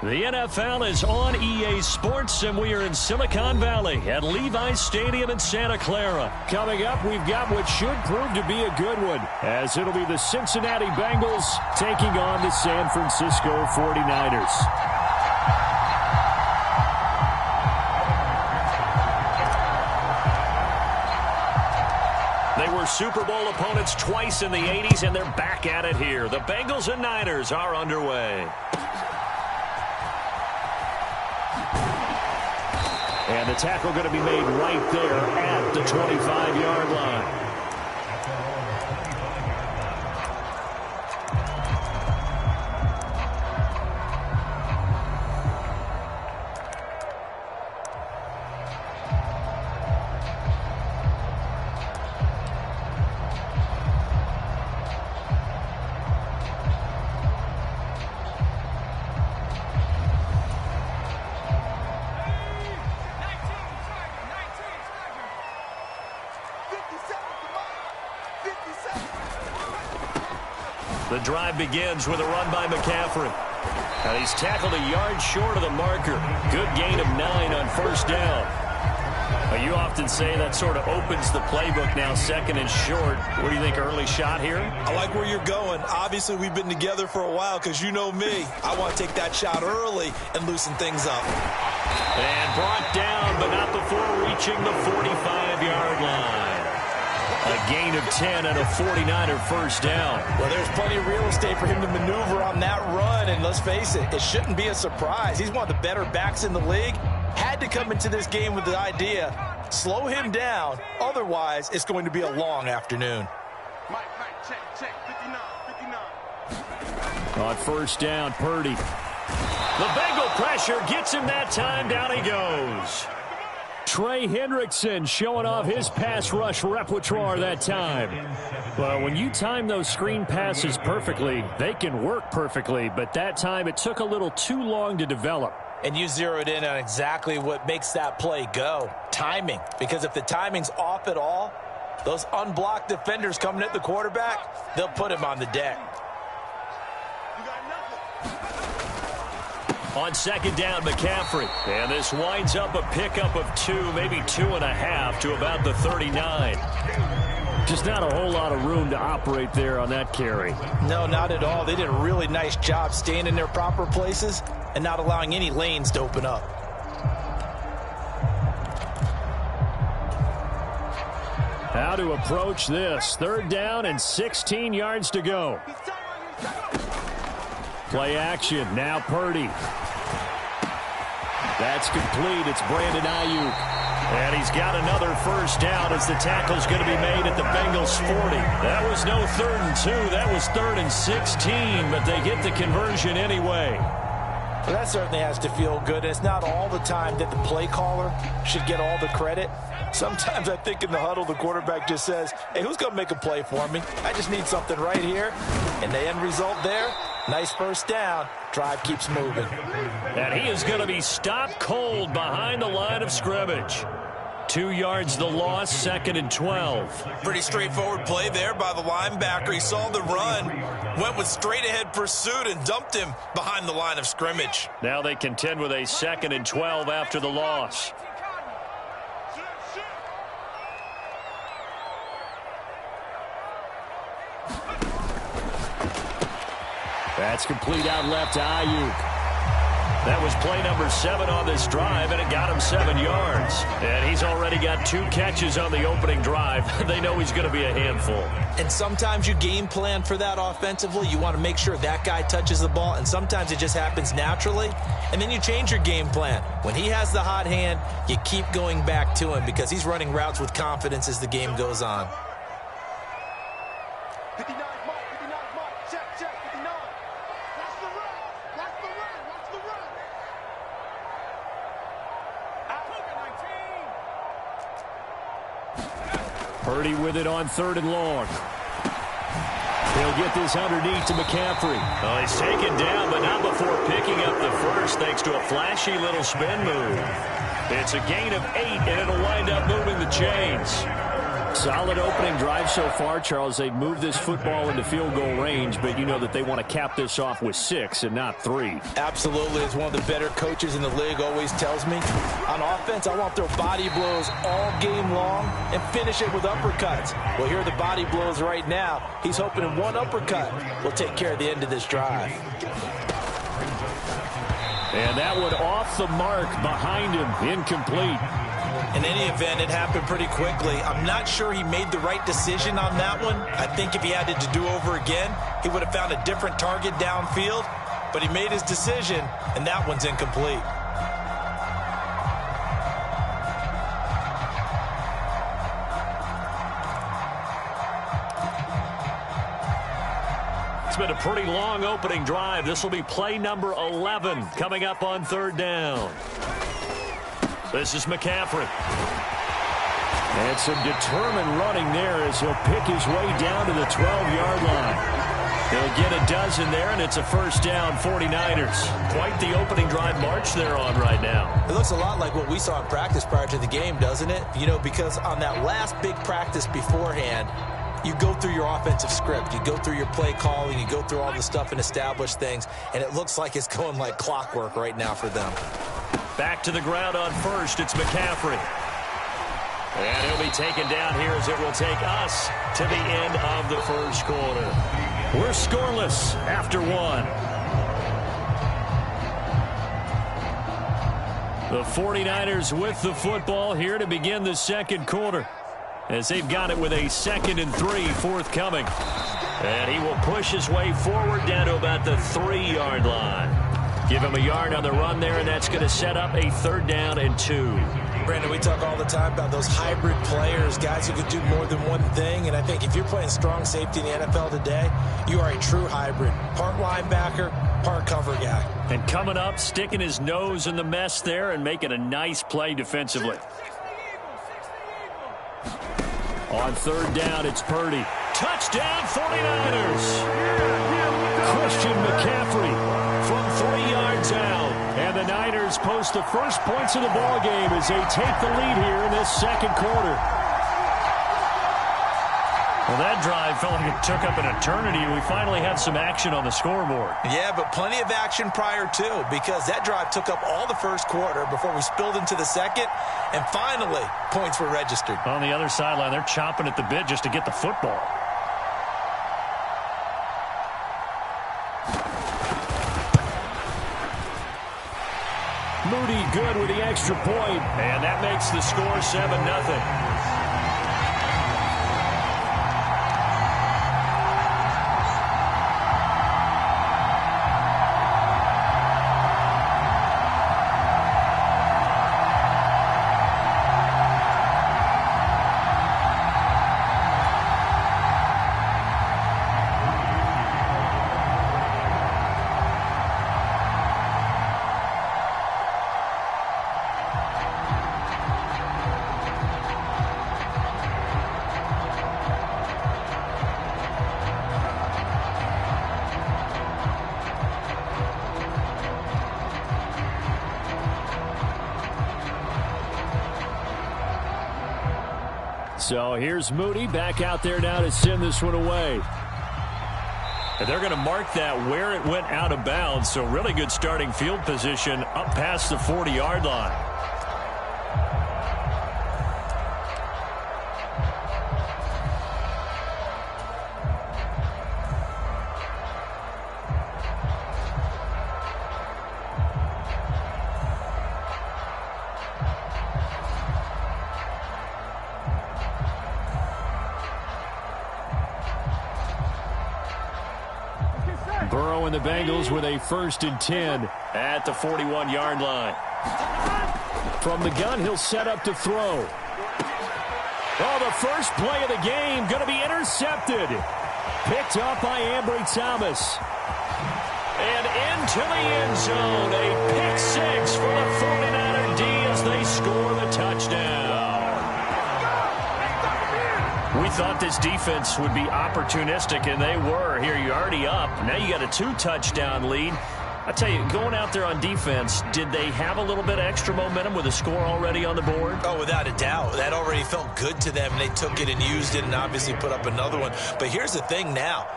The NFL is on EA Sports, and we are in Silicon Valley at Levi's Stadium in Santa Clara. Coming up, we've got what should prove to be a good one, as it'll be the Cincinnati Bengals taking on the San Francisco 49ers. They were Super Bowl opponents twice in the 80s, and they're back at it here. The Bengals and Niners are underway. And the tackle going to be made right there at the 25-yard line. The drive begins with a run by McCaffrey. And he's tackled a yard short of the marker. Good gain of 9 on first down. Well, you often say that sort of opens the playbook now, second and short. What do you think, early shot here? I like where you're going. Obviously, we've been together for a while because you know me. I want to take that shot early and loosen things up. And brought down, but not before reaching the 45-yard line. A gain of 10 and a 49er first down. Well, there's plenty of real estate for him to maneuver on that run, and let's face it, it shouldn't be a surprise. He's one of the better backs in the league. Had to come into this game with the idea, slow him down, otherwise it's going to be a long afternoon. Mike, check, 59. On first down, Purdy. The Bengal pressure gets him that time, down he goes. Trey Hendrickson showing off his pass rush repertoire that time. Well, when you time those screen passes perfectly, they can work perfectly, but that time it took a little too long to develop. And you zeroed in on exactly what makes that play go, timing. Because if the timing's off at all, those unblocked defenders coming at the quarterback, they'll put him on the deck. On second down, McCaffrey. And this winds up a pickup of 2, maybe 2.5 to about the 39. Just not a whole lot of room to operate there on that carry. No, not at all. They did a really nice job staying in their proper places and not allowing any lanes to open up. How to approach this. Third down and 16 yards to go. Play action. Now Purdy. That's complete. It's Brandon Ayuk. And he's got another first down as the tackle's going to be made at the Bengals 40. That was no 3rd and 2. That was 3rd and 16, but they get the conversion anyway. Well, that certainly has to feel good. It's not all the time that the play caller should get all the credit. Sometimes I think in the huddle, the quarterback just says, hey, who's going to make a play for me? I just need something right here. And the end result there, nice first down. Drive keeps moving. And he is going to be stopped cold behind the line of scrimmage. 2 yards the loss, 2nd and 12. Pretty straightforward play there by the linebacker. He saw the run, went with straight-ahead pursuit, and dumped him behind the line of scrimmage. Now they contend with a 2nd and 12 after the loss. That's complete out left to Ayuk. That was play number 7 on this drive, and it got him 7 yards. And he's already got 2 catches on the opening drive. They know he's going to be a handful. And sometimes you game plan for that offensively. You want to make sure that guy touches the ball, and sometimes it just happens naturally. And then you change your game plan. When he has the hot hand, you keep going back to him because he's running routes with confidence as the game goes on. 59, Mike, check, 59. Watch the run. Purdy with it on 3rd and long. He'll get this underneath to McCaffrey. Oh, he's taken down, but not before picking up the first thanks to a flashy little spin move. It's a gain of 8, and it'll wind up moving the chains. Solid opening drive so far, Charles. They've moved this football into field goal range, but you know that they want to cap this off with 6 and not 3. Absolutely. As one of the better coaches in the league always tells me, on offense, I want to throw body blows all game long and finish it with uppercuts. Well, here are the body blows right now. He's hoping in one uppercut will take care of the end of this drive. And that one off the mark behind him, incomplete. In any event, it happened pretty quickly. I'm not sure he made the right decision on that one. I think if he had it to do over again, he would have found a different target downfield. But he made his decision, and that one's incomplete. It's been a pretty long opening drive. This will be play number 11 coming up on 3rd down. This is McCaffrey. And some determined running there as he'll pick his way down to the 12-yard line. He'll get a dozen there, and it's a 1st down, 49ers. Quite the opening drive march they're on right now. It looks a lot like what we saw in practice prior to the game, doesn't it? You know, because on that last big practice beforehand, you go through your offensive script. You go through your play calling. You go through all the stuff and establish things, and it looks like it's going like clockwork right now for them. Back to the ground on 1st. It's McCaffrey. And he'll be taken down here as it will take us to the end of the 1st quarter. We're scoreless after 1. The 49ers with the football here to begin the 2nd quarter, as they've got it with a 2nd and 3 forthcoming. And he will push his way forward down to about the 3-yard line. Give him a yard on the run there, and that's going to set up a 3rd down and 2. Brandon, we talk all the time about those hybrid players, guys who can do more than one thing. And I think if you're playing strong safety in the NFL today, you are a true hybrid. Part linebacker, part cover guy. And coming up, sticking his nose in the mess there and making a nice play defensively. On 3rd down, it's Purdy. Touchdown, 49ers! Christian McCaffrey from 3 yards out. And the Niners post the first points of the ball game as they take the lead here in this 2nd quarter. Well, that drive felt like it took up an eternity, and we finally had some action on the scoreboard. Yeah, but plenty of action prior to, because that drive took up all the 1st quarter before we spilled into the 2nd, and finally, points were registered. On the other sideline, they're chomping at the bit just to get the football. Moody good with the extra point, and that makes the score 7-0. So here's Moody back out there now to send this one away. And they're going to mark that where it went out of bounds. So really good starting field position up past the 40-yard line. Burrow and the Bengals with a 1st and 10 at the 41-yard line. From the gun, he'll set up to throw. Oh, the first play of the game going to be intercepted. Picked up by Ambry Thomas. And into the end zone. A pick 6 for the 49er D as they score the touchdown. We thought this defense would be opportunistic, and they were. Here, you're already up. Now you got a 2-touchdown lead. I tell you, going out there on defense, did they have a little bit of extra momentum with a score already on the board? Oh, without a doubt. That already felt good to them. They took it and used it and obviously put up another one. But here's the thing now.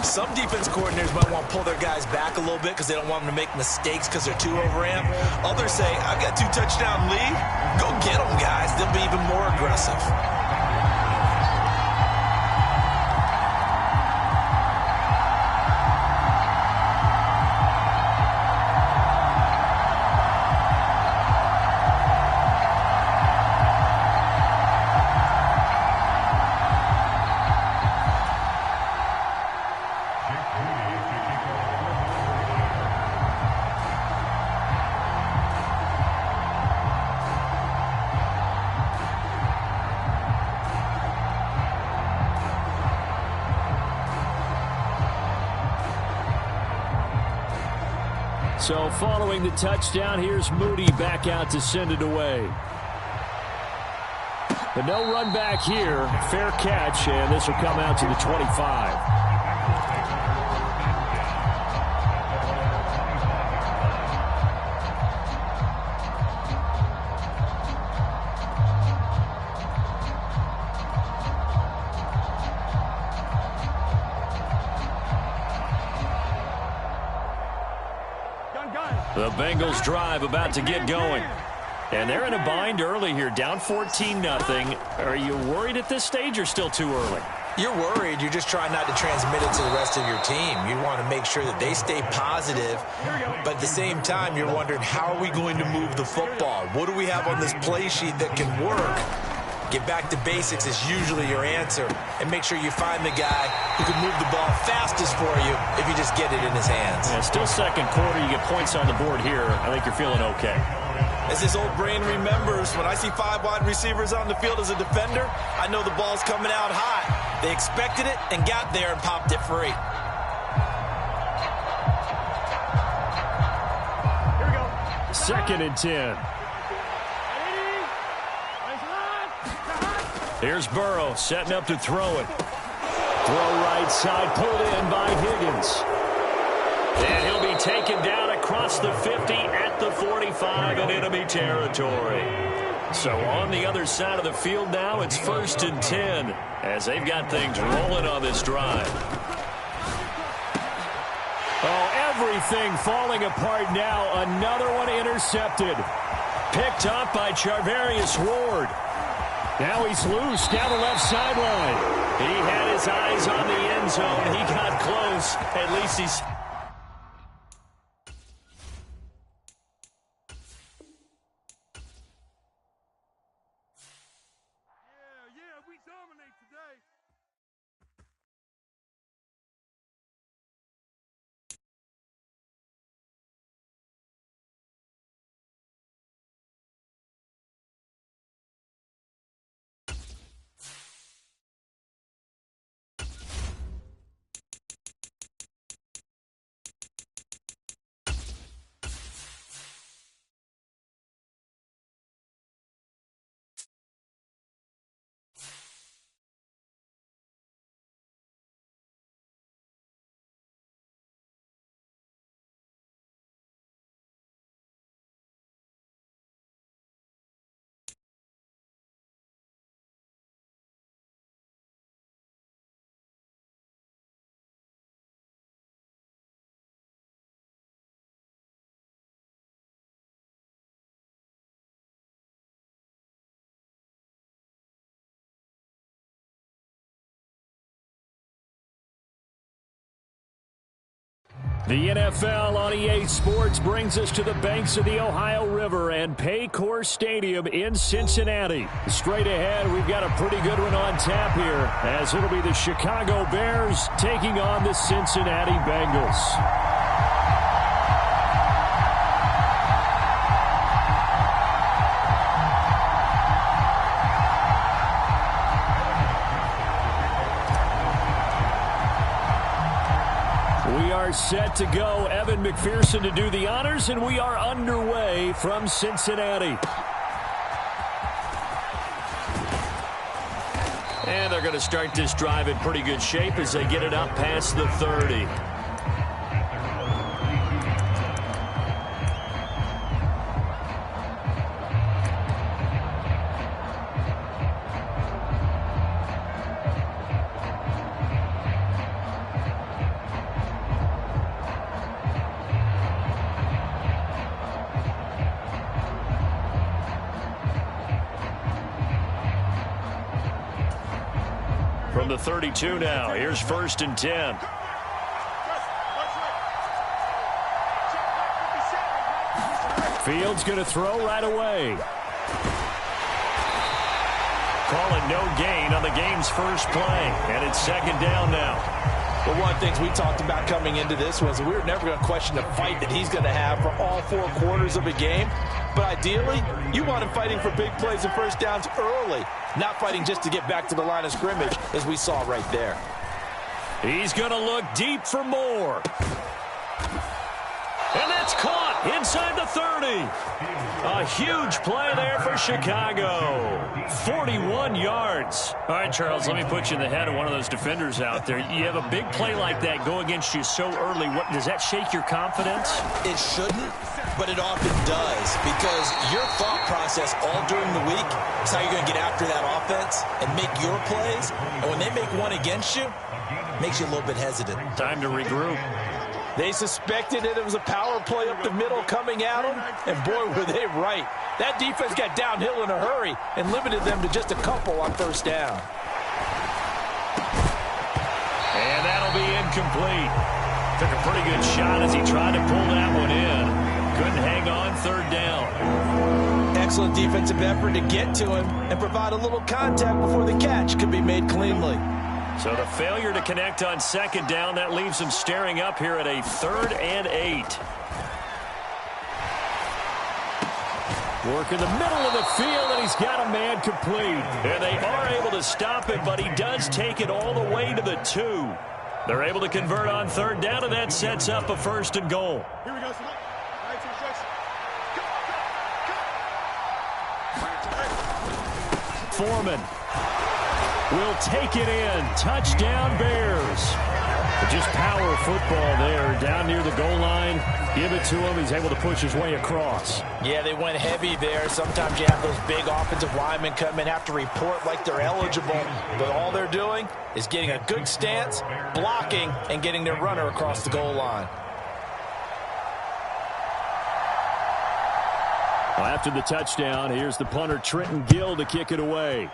Some defense coordinators might want to pull their guys back a little bit because they don't want them to make mistakes because they're too overamped. Others say, I've got 2 touchdown lead. Go get them, guys. They'll be even more aggressive. So following the touchdown, here's Moody back out to send it away. But no run back here. Fair catch, and this will come out to the 25. The Bengals drive about to get going. And they're in a bind early here, down 14-0. Are you worried at this stage or still too early? You're worried. You're just trying not to transmit it to the rest of your team. You want to make sure that they stay positive. But at the same time, you're wondering, how are we going to move the football? What do we have on this play sheet that can work? Get back to basics is usually your answer. And make sure you find the guy who can move the ball fastest for you if you just get it in his hands. Yeah, still second quarter. You get points on the board here. I think you're feeling okay. As his old brain remembers, when I see 5 wide receivers on the field as a defender, I know the ball's coming out hot. They expected it and got there and popped it free. Here we go. 2nd and 10. Here's Burrow setting up to throw it. Throw right side, pulled in by Higgins. And he'll be taken down across the 50 at the 45 in enemy territory. So on the other side of the field now, it's 1st and 10 as they've got things rolling on this drive. Oh, everything falling apart now. Another one intercepted. Picked up by Charvarius Ward. Now he's loose down the left sideline. He had his eyes on the end zone. He got close. At least he's... Yeah, we dominate today. The NFL on EA Sports brings us to the banks of the Ohio River and Paycor Stadium in Cincinnati. Straight ahead, we've got a pretty good one on tap here, as it'll be the Chicago Bears taking on the Cincinnati Bengals. Set to go. Evan McPherson to do the honors, and we are underway from Cincinnati. And they're going to start this drive in pretty good shape as they get it up past the 30. the 32 now. Here's 1st and 10. Fields going to throw right away. Call it no gain on the game's first play. And it's 2nd down now. Well, one of the things we talked about coming into this was we were never going to question the fight that he's going to have for all 4 quarters of a game. But ideally, you want him fighting for big plays and first downs early, not fighting just to get back to the line of scrimmage, as we saw right there. He's going to look deep for more. And that's caught inside the 30. A huge play there for Chicago. 41 yards. All right, Charles, let me put you in the head of one of those defenders out there. You have a big play like that go against you so early. What, does that shake your confidence? It shouldn't, but it often does, because your thought process all during the week is how you're going to get after that offense and make your plays. And when they make one against you, it makes you a little bit hesitant. Time to regroup. They suspected that it was a power play up the middle coming at them, and boy, were they right. That defense got downhill in a hurry and limited them to just a couple on 1st down. And that'll be incomplete. Took a pretty good shot as he tried to pull that one in. Couldn't hang on 3rd down. Excellent defensive effort to get to him and provide a little contact before the catch could be made cleanly. So the failure to connect on 2nd down, that leaves him staring up here at a 3rd and 8. Work in the middle of the field, and he's got a man complete. And they are able to stop him, but he does take it all the way to the 2. They're able to convert on 3rd down, and that sets up a 1st and goal. Here we go, son. Right to instruction. Foreman will take it in. Touchdown, Bears. Just power football there down near the goal line. Give it to him. He's able to push his way across. Yeah, they went heavy there. Sometimes you have those big offensive linemen come in, have to report like they're eligible. But all they're doing is getting a good stance, blocking, and getting their runner across the goal line. Well, after the touchdown, here's the punter, Trenton Gill, to kick it away.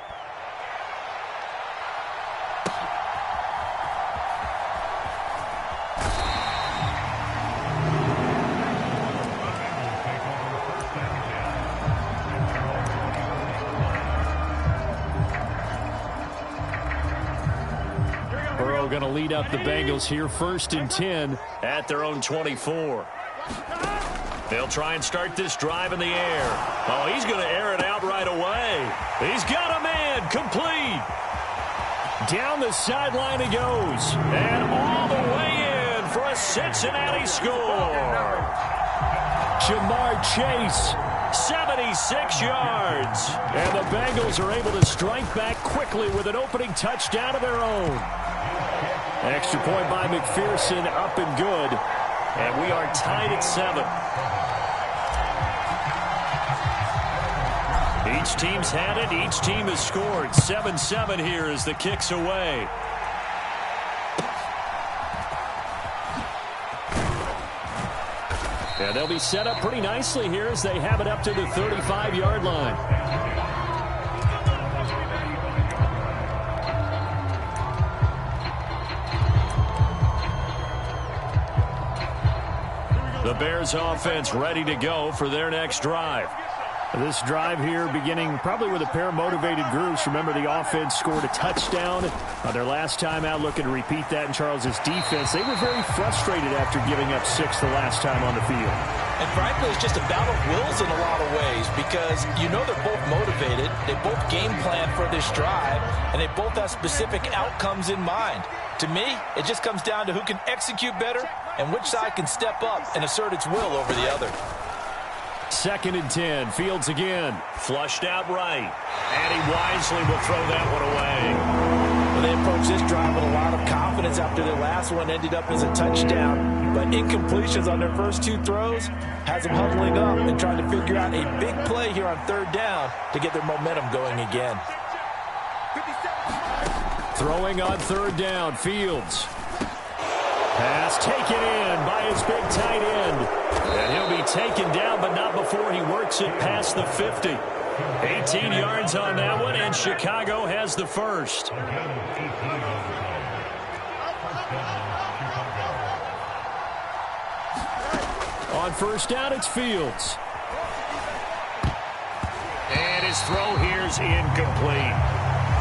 Going to lead up the Bengals here, 1st and 10 at their own 24. They'll try and start this drive in the air. Oh, he's going to air it out right away. He's got a man complete. Down the sideline he goes. And all the way in for a Cincinnati score. Jamar Chase, 76 yards. And the Bengals are able to strike back quickly with an opening touchdown of their own. Extra point by McPherson, up and good. And we are tied at 7. Each team's had it. Each team has scored. 7-7 here as the kick's away. And they'll be set up pretty nicely here as they have it up to the 35-yard line. The Bears offense ready to go for their next drive. This drive here beginning probably with a pair of motivated groups. Remember, the offense scored a touchdown their last time out, looking to repeat that in Charles's defense. They were very frustrated after giving up 6 the last time on the field. And frankly, it's just a battle of wills in a lot of ways, because you know they're both motivated, they both game plan for this drive, and they both have specific outcomes in mind. To me, it just comes down to who can execute better and which side can step up and assert its will over the other. 2nd and 10. Fields again. Flushed out right. And he wisely will throw that one away. Well, they approached this drive with a lot of confidence after their last one ended up as a touchdown. But incompletions on their first 2 throws has them huddling up and trying to figure out a big play here on 3rd down to get their momentum going again. Throwing on 3rd down. Fields. Pass taken in by his big tight end. And he'll be taken down, but not before he works it past the 50. 18 yards on that one, and Chicago has the first. On first down, it's Fields. And his throw here's incomplete.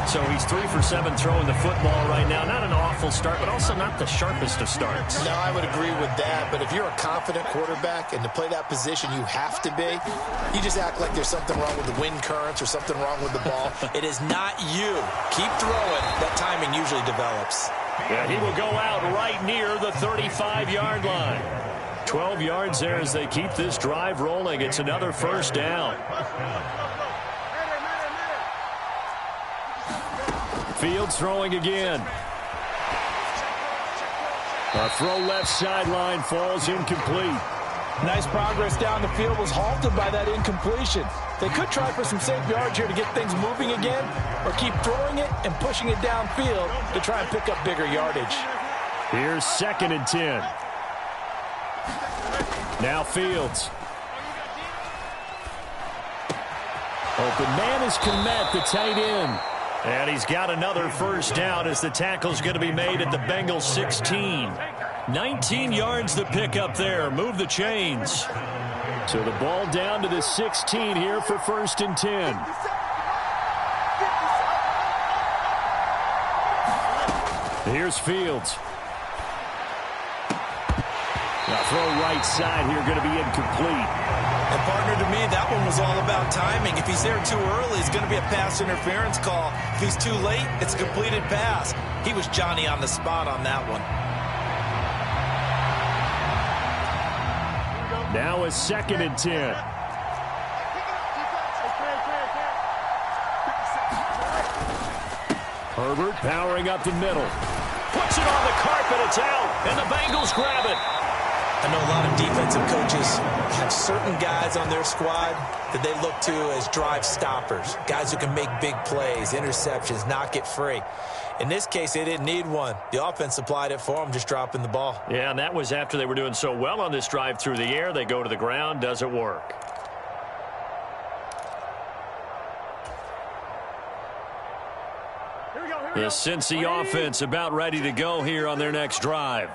So he's 3 for 7 throwing the football right now. Not an awful start, but also not the sharpest of starts. No, I would agree with that. But if you're a confident quarterback and to play that position you have to be, you just act like there's something wrong with the wind currents or something wrong with the ball. It is not you. Keep throwing. That timing usually develops. Yeah, he will go out right near the 35-yard line. 12 yards there as they keep this drive rolling. It's another first down. Fields throwing again. A throw left sideline falls incomplete. Nice progress down the field was halted by that incompletion. They could try for some safe yards here to get things moving again, or keep throwing it and pushing it downfield to try and pick up bigger yardage. Here's 2nd and 10. Now Fields. Open man is Kmet, the tight end. And he's got another first down as the tackle's going to be made at the Bengals 16. 19 yards the pickup there. Move the chains. So the ball down to the 16 here for 1st and 10. Here's Fields. Now throw right side here going to be incomplete. And partner, to me, that one was all about timing. If he's there too early, it's going to be a pass interference call. If he's too late, it's a completed pass. He was Johnny on the spot on that one. Now a 2nd and 10. Herbert powering up the middle. Puts it on the carpet, it's out, and the Bengals grab it. I know a lot of defensive coaches have certain guys on their squad that they look to as drive stoppers, guys who can make big plays, interceptions, knock it free. In this case, they didn't need one. The offense supplied it for them, just dropping the ball. Yeah, and that was after they were doing so well on this drive through the air. They go to the ground, doesn't work. The Cincy offense about ready to go here on their next drive.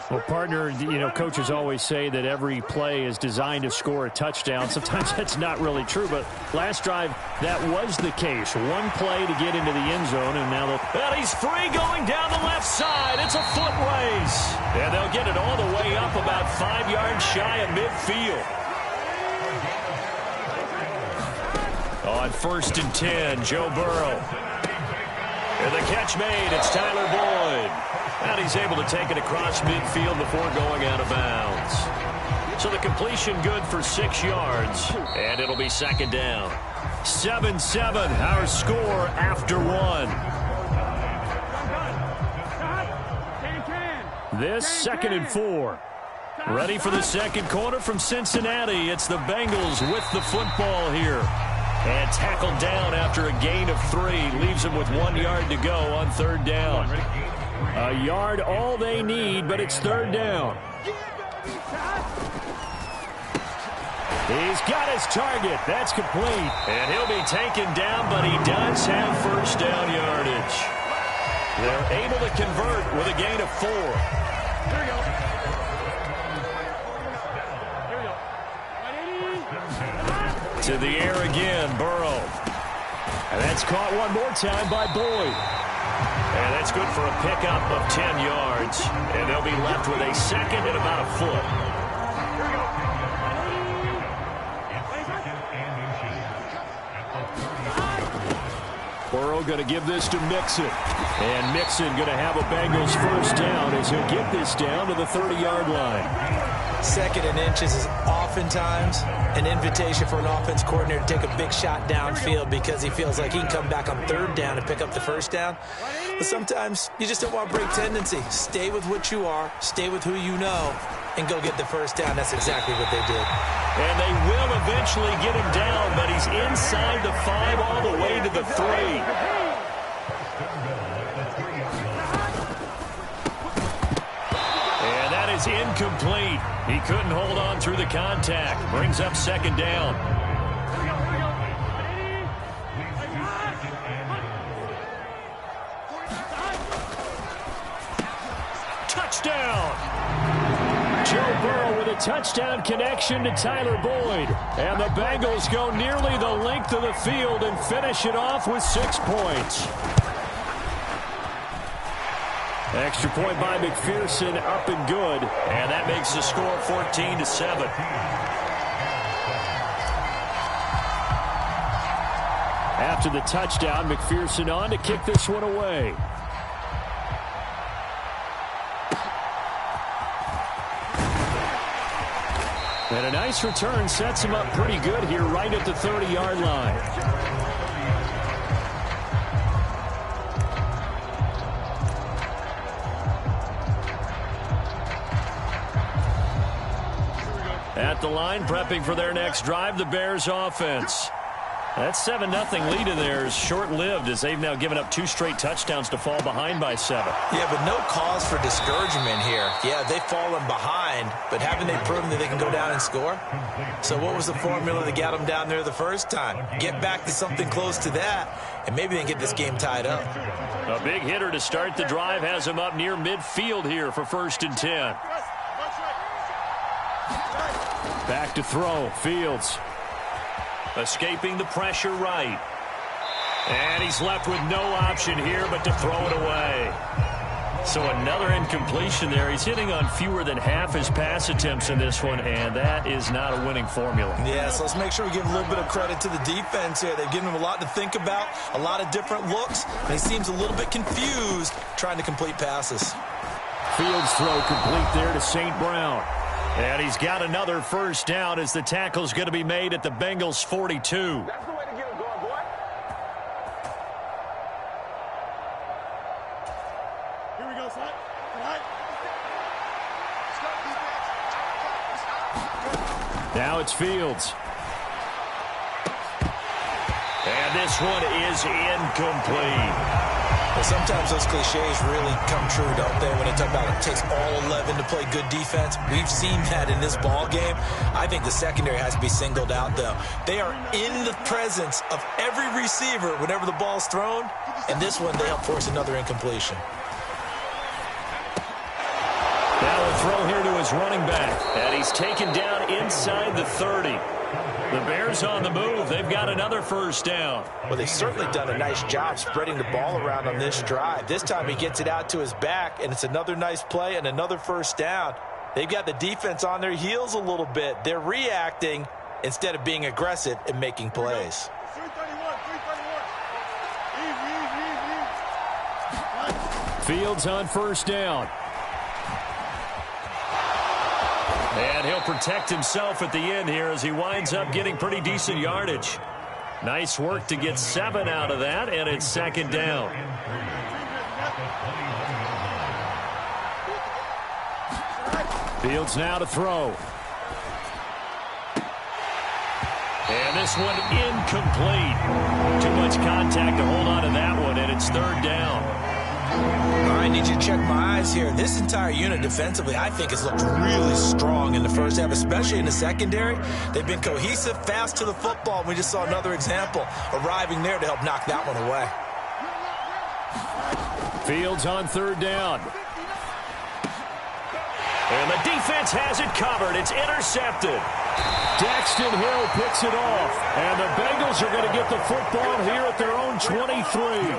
Well, partner, you know, coaches always say that every play is designed to score a touchdown. Sometimes that's not really true, but last drive, that was the case. One play to get into the end zone, and now well, he's free going down the left side. It's a foot race. And they'll get it all the way up about 5 yards shy of midfield. On 1st and 10, Joe Burrow. And the catch made, it's Tyler Boyd. And he's able to take it across midfield before going out of bounds. So the completion good for 6 yards, and it'll be 2nd down. 7-7, our score after 1. This 2nd and 4. Ready for the second quarter from Cincinnati. It's the Bengals with the football here. And tackled down after a gain of 3. Leaves them with 1 yard to go on 3rd down. A yard all they need, but it's 3rd down. He's got his target. That's complete. And he'll be taken down, but he does have 1st down yardage. They're able to convert with a gain of 4. Here we go. To the air again, Burrow. And that's caught one more time by Boyd. And that's good for a pickup of 10 yards. And they'll be left with a 2nd and about a foot. Burrow going to give this to Mixon. And Mixon going to have a Bengals 1st down as he'll get this down to the 30-yard line. 2nd and inches is oftentimes an invitation for an offense coordinator to take a big shot downfield because he feels like he can come back on 3rd down and pick up the 1st down. But sometimes you just don't want to break tendency. Stay with what you are, stay with who you know, and go get the 1st down. That's exactly what they did. And they will eventually get him down, but he's inside the 5 all the way to the 3. Is incomplete. He couldn't hold on through the contact. Brings up 2nd down. throw with a touchdown connection to Tyler Boyd. And the Bengals go nearly the length of the field and finish it off with 6 points. Extra point by McPherson, up and good. And that makes the score 14-7. After the touchdown, McPherson on to kick this one away. And a nice return sets him up pretty good here right at the 30-yard line. At the line, prepping for their next drive, the Bears offense. That 7-0 lead in there is short-lived as they've now given up 2 straight touchdowns to fall behind by 7. Yeah, but no cause for discouragement here. Yeah, they've fallen behind, but haven't they proven that they can go down and score? So what was the formula that got them down there the first time? Get back to something close to that, and maybe they can get this game tied up. A big hitter to start the drive has him up near midfield here for 1st and 10. Back to throw, Fields. Escaping the pressure right. And he's left with no option here but to throw it away. So another incompletion there. He's hitting on fewer than half his pass attempts in this one, and that is not a winning formula. Yeah, so let's make sure we give a little bit of credit to the defense here. They've given him a lot to think about, a lot of different looks, and he seems a little bit confused trying to complete passes. Fields throw complete there to St. Brown. And he's got another 1st down as the tackle's going to be made at the Bengals' 42. That's the way to get him going, boy. Here we go, son. Now it's Fields. And this one is incomplete. Well, sometimes those cliches really come true, don't they, when they talk about it takes all 11 to play good defense. We've seen that in this ball game. I think the secondary has to be singled out, though. They are in the presence of every receiver whenever the ball's thrown, and this one, they help force another incompletion. Now a throw here to his running back, and he's taken down inside the 30. The Bears on the move. They've got another 1st down. Well, they've certainly done a nice job spreading the ball around on this drive. This time he gets it out to his back, and it's another nice play and another 1st down. They've got the defense on their heels a little bit. They're reacting instead of being aggressive and making plays. 331. Fields on 1st down. And he'll protect himself at the end here as he winds up getting pretty decent yardage. Nice work to get 7 out of that, and it's 2nd down. Fields now to throw. And this one incomplete. Too much contact to hold on to that one, and it's 3rd down. All right, I need you to check my eyes here. This entire unit defensively, I think, has looked really strong in the first half, especially in the secondary. They've been cohesive, fast to the football. We just saw another example arriving there to help knock that one away. Fields on 3rd down. And the defense has it covered. It's intercepted. Daxton Hill picks it off. And the Bengals are going to get the football here at their own 23.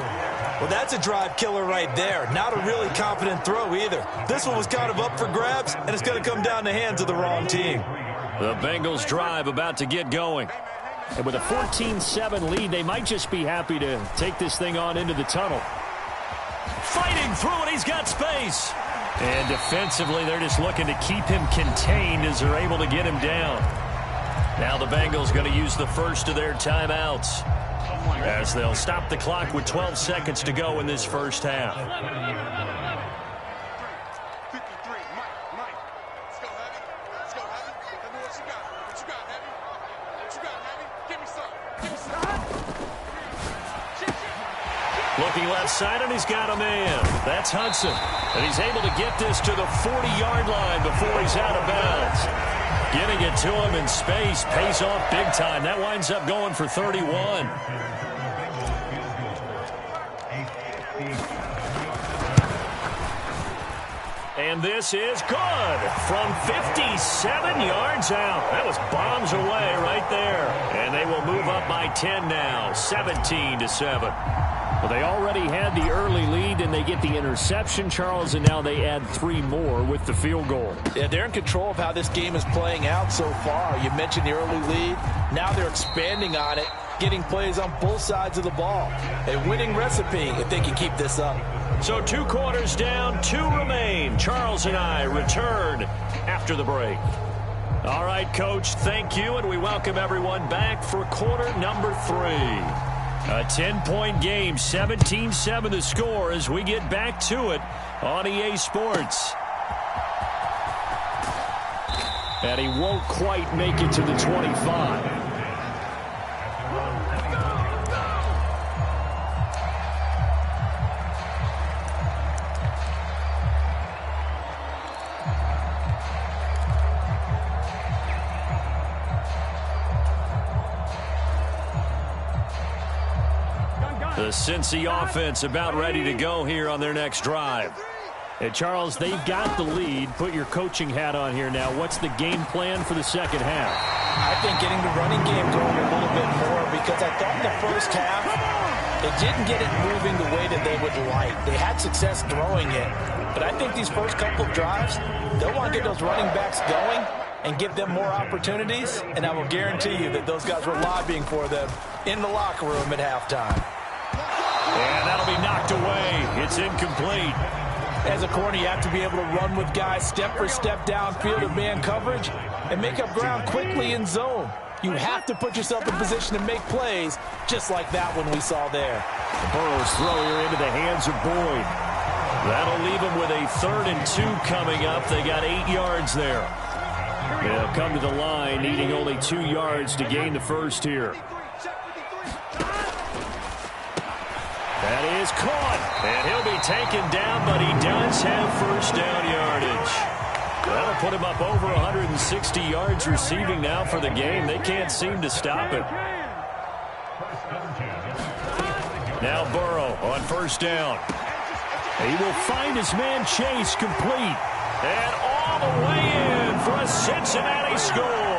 Well, that's a drive killer right there. Not a really confident throw either. This one was kind of up for grabs, and it's going to come down the hands of the wrong team. The Bengals drive about to get going. And with a 14-7 lead, they might just be happy to take this thing on into the tunnel. Fighting through it, he's got space. And defensively, they're just looking to keep him contained as they're able to get him down. Now the Bengals going to use the first of their timeouts, as they'll stop the clock with 12 seconds to go in this 1st half. 53, Mike. Let's go, Heavy. Let's go, Heavy. Tell me what you got. What you got, Heavy? What you got, Heavy? Give me some. Give me some. Looking left side, and he's got a man. That's Hudson. And he's able to get this to the 40-yard line before he's out of bounds. Getting it to him in space pays off big time. That winds up going for 31. And this is good from 57 yards out. That was bombs away right there. And they will move up by 10 now, 17-7. Well, they already had the early lead, and they get the interception, Charles, and now they add 3 more with the field goal. Yeah, they're in control of how this game is playing out so far. You mentioned the early lead. Now they're expanding on it, getting plays on both sides of the ball. A winning recipe if they can keep this up. So 2 quarters down, 2 remain. Charles and I return after the break. All right, Coach, thank you, and we welcome everyone back for quarter number 3. A 10-point game, 17-7 the score as we get back to it on EA Sports. And he won't quite make it to the 25. The Cincy offense about ready to go here on their next drive. And Charles, they've got the lead. Put your coaching hat on here now. What's the game plan for the second half? I think getting the running game going a little bit more, because I thought in the first half they didn't get it moving the way that they would like. They had success throwing it, but I think these first couple of drives, they'll want to get those running backs going and give them more opportunities, and I will guarantee you that those guys were lobbying for them in the locker room at halftime. And that'll be knocked away. It's incomplete. As a corner, you have to be able to run with guys step for step downfield in man coverage and make up ground quickly in zone. You have to put yourself in position to make plays just like that one we saw there. Burrow's throw here into the hands of Boyd. That'll leave them with a 3rd and 2 coming up. They got 8 yards there. They'll come to the line needing only 2 yards to gain the first here. That is caught, and he'll be taken down, but he does have first down yardage. That'll put him up over 160 yards receiving now for the game. They can't seem to stop it. Now Burrow on first down. He will find his man Chase complete, and all the way in for a Cincinnati score.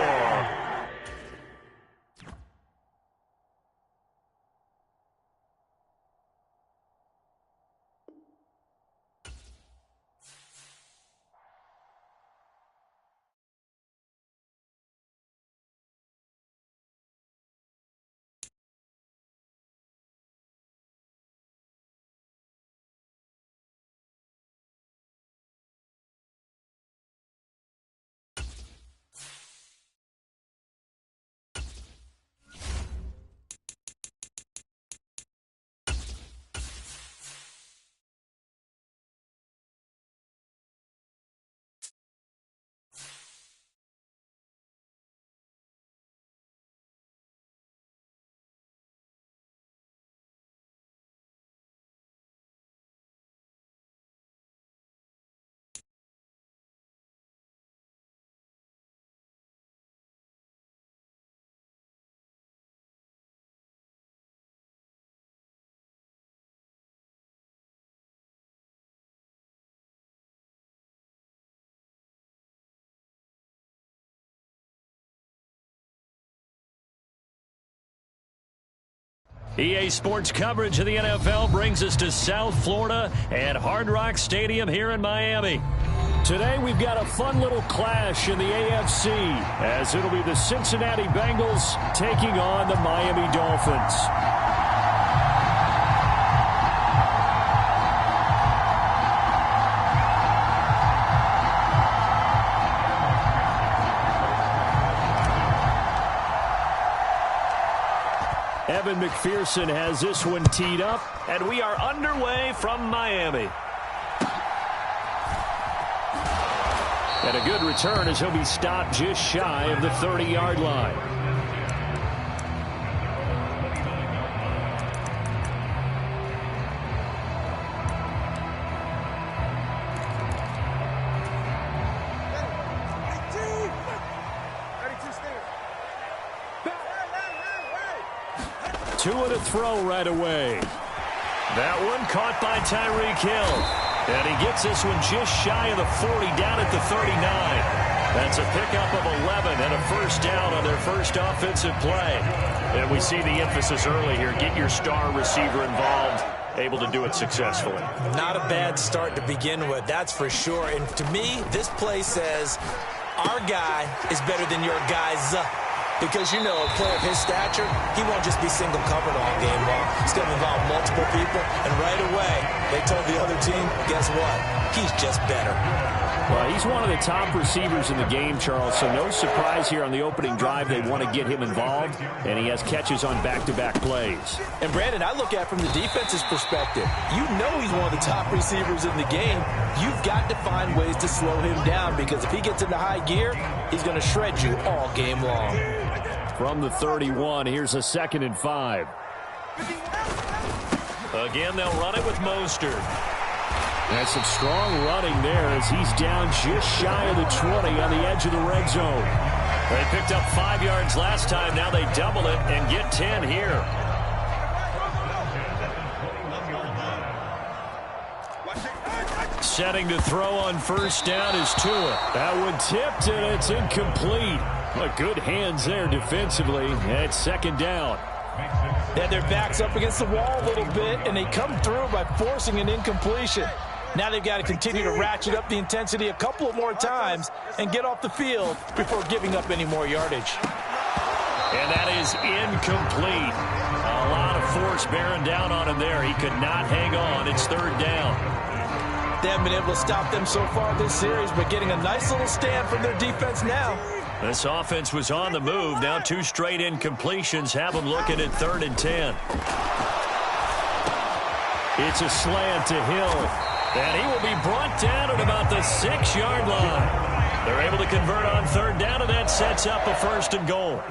EA Sports coverage of the NFL brings us to South Florida at Hard Rock Stadium here in Miami. Today we've got a fun little clash in the AFC as it'll be the Cincinnati Bengals taking on the Miami Dolphins. Evan McPherson has this one teed up, and we are underway from Miami. And a good return as he'll be stopped just shy of the 30-yard line. Two and a throw right away. That one caught by Tyreek Hill. And he gets this one just shy of the 40, down at the 39. That's a pickup of 11 and a first down on their first offensive play. And we see the emphasis early here. Get your star receiver involved. Able to do it successfully. Not a bad start to begin with, that's for sure. And to me, this play says our guy is better than your guys. Because, you know, a player of his stature, he won't just be single covered all game long. He's going to involve multiple people. And right away, they told the other team, guess what? He's just better. Well, he's one of the top receivers in the game, Charles, so no surprise here on the opening drive. They want to get him involved, and he has catches on back-to-back plays. And, Brandon, I look at it from the defense's perspective. You know he's one of the top receivers in the game. You've got to find ways to slow him down because if he gets into high gear, he's going to shred you all game long. From the 31, here's a 2nd and 5. Again, they'll run it with Mostert. That's some strong running there as he's down just shy of the 20 on the edge of the red zone. They picked up 5 yards last time. Now they double it and get 10 here. Setting to throw on first down is Tua. That one tipped and it's incomplete. But good hands there defensively. It's 2nd down. They had their backs up against the wall a little bit, and they come through by forcing an incompletion. Now they've got to continue to ratchet up the intensity a couple of more times and get off the field before giving up any more yardage. And that is incomplete. A lot of force bearing down on him there. He could not hang on. It's 3rd down. They haven't been able to stop them so far this series, but getting a nice little stand from their defense now. This offense was on the move. Now 2 straight incompletions have them looking at 3rd and 10. It's a slant to Hill. And he will be brought down at about the 6-yard line. They're able to convert on 3rd down, and that sets up a 1st and goal.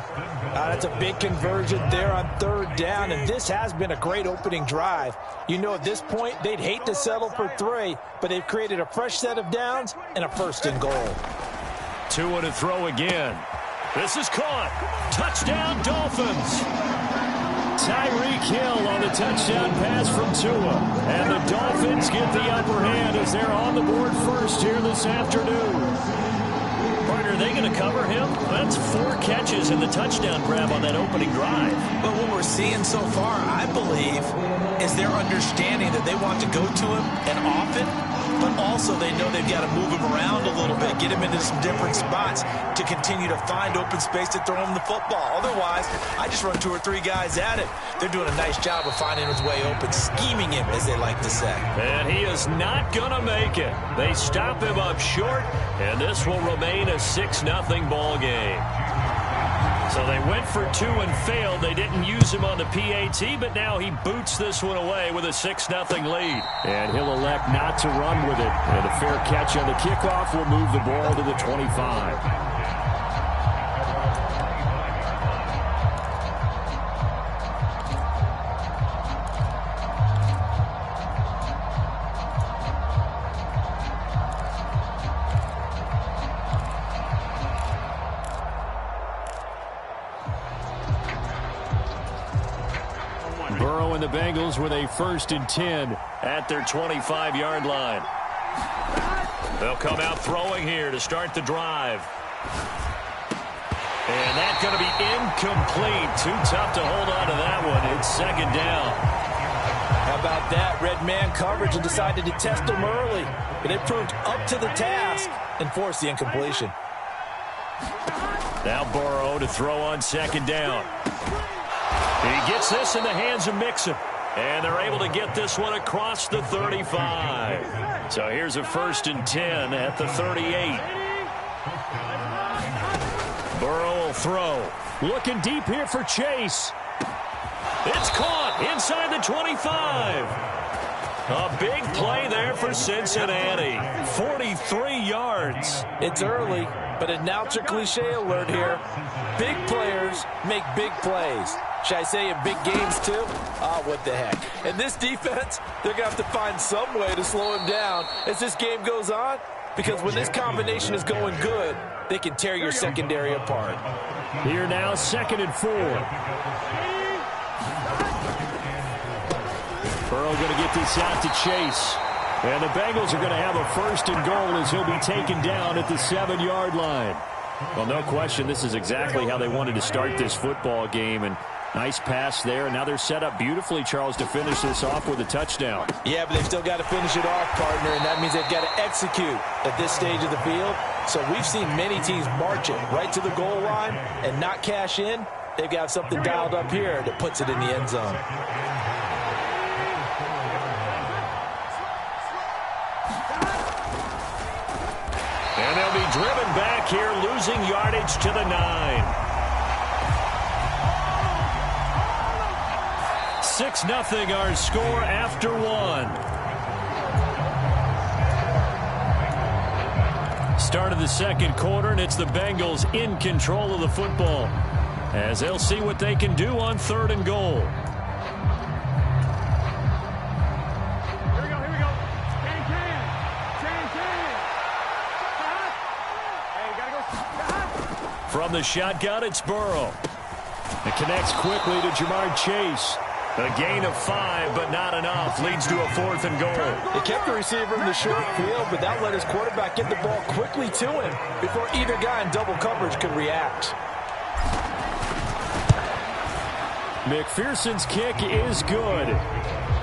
That's a big conversion there on 3rd down, and this has been a great opening drive. You know, at this point, they'd hate to settle for 3, but they've created a fresh set of downs and a 1st and goal. 2 to throw again. This is caught. Touchdown, Dolphins. Tyreek Hill on the touchdown pass from Tua. And the Dolphins get the upper hand as they're on the board first here this afternoon. Partner, are they going to cover him? That's 4 catches and the touchdown grab on that opening drive. But what we're seeing so far, I believe, is their understanding that they want to go to him and often, but also they know they've got to move him around a little bit, get him into some different spots to continue to find open space to throw him the football. Otherwise, I just run 2 or 3 guys at it. They're doing a nice job of finding his way open, scheming him, as they like to say. And he is not going to make it. They stop him up short, and this will remain a 6-0 ball game. So they went for 2 and failed. They didn't use him on the PAT, but now he boots this one away with a 6-0 lead. And he'll elect not to run with it. And a fair catch on the kickoff will move the ball to the 25. Burrow and the Bengals with a 1st and 10 at their 25-yard line. They'll come out throwing here to start the drive. And that's going to be incomplete. Too tough to hold on to that one. It's 2nd down. How about that? Red man coverage and decided to test him early. But it proved up to the task and forced the incompletion. Now Burrow to throw on 2nd down. He gets this in the hands of Mixon. And they're able to get this one across the 35. So here's a 1st and 10 at the 38. Burrow will throw. Looking deep here for Chase. It's caught inside the 25. A big play there for Cincinnati. 43 yards. It's early, but announcer cliche alert here. Big players make big plays. Should I say in big games too? What the heck. And this defense, they're going to have to find some way to slow him down as this game goes on. Because when this combination is going good, they can tear your secondary apart. Here now, 2nd and 4. Burrow going to get this out to Chase. And the Bengals are going to have a 1st and goal as he'll be taken down at the 7-yard line. Well, no question, this is exactly how they wanted to start this football game. And nice pass there. And now they're set up beautifully, Charles, to finish this off with a touchdown. Yeah, but they've still got to finish it off, partner, and that means they've got to execute at this stage of the field. So we've seen many teams march it right to the goal line and not cash in. They've got something dialed up here that puts it in the end zone. And they'll be driven back here, losing yardage to the 9. 6-0 our score after 1. Start of the 2nd quarter, and it's the Bengals in control of the football as they'll see what they can do on 3rd and goal. Here we go. Can. Hey, gotta go. From the shotgun, it's Burrow. It connects quickly to Jamar Chase. A gain of 5, but not enough. Leads to a 4th and goal. They kept the receiver in the short field, but that let his quarterback get the ball quickly to him before either guy in double coverage could react. McPherson's kick is good.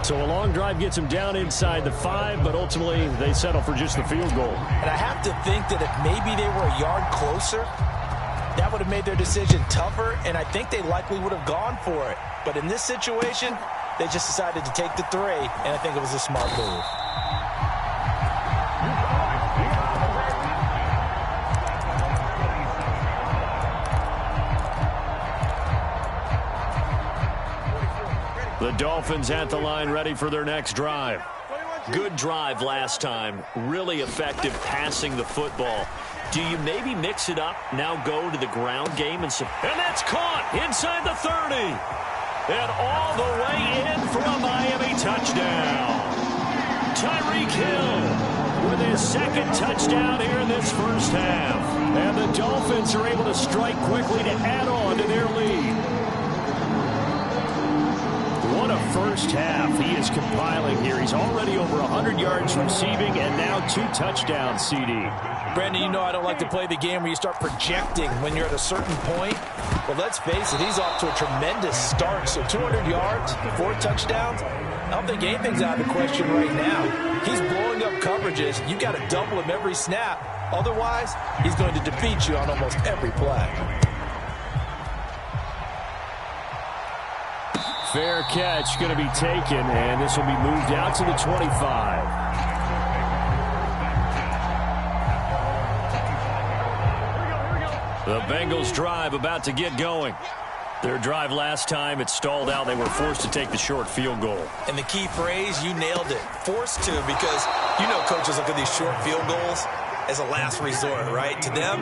So a long drive gets him down inside the 5, but ultimately they settle for just the field goal. And I have to think that if maybe they were a yard closer, that would have made their decision tougher, and I think they likely would have gone for it. But in this situation, they just decided to take the 3, and I think it was a smart move. The Dolphins at the line, ready for their next drive. Good drive last time. Really effective passing the football. Do you maybe mix it up, now go to the ground game? And that's caught inside the 30. And all the way in for a Miami touchdown. Tyreek Hill with his 2nd touchdown here in this first half. And the Dolphins are able to strike quickly to add on to their lead. What a first half he is compiling here. He's already over 100 yards receiving and now 2 touchdowns, CD. Brandon, you know I don't like to play the game where you start projecting when you're at a certain point. Well, let's face it, he's off to a tremendous start. So 200 yards, 4 touchdowns. I don't think anything's out of the question right now. He's blowing up coverages. You got to double him every snap. Otherwise, he's going to defeat you on almost every play. Fair catch going to be taken, and this will be moved out to the 25. The Bengals drive about to get going. Their drive last time, it stalled out. They were forced to take the short field goal. And the key phrase, you nailed it. Forced to, because you know coaches look at these short field goals as a last resort, right? To them,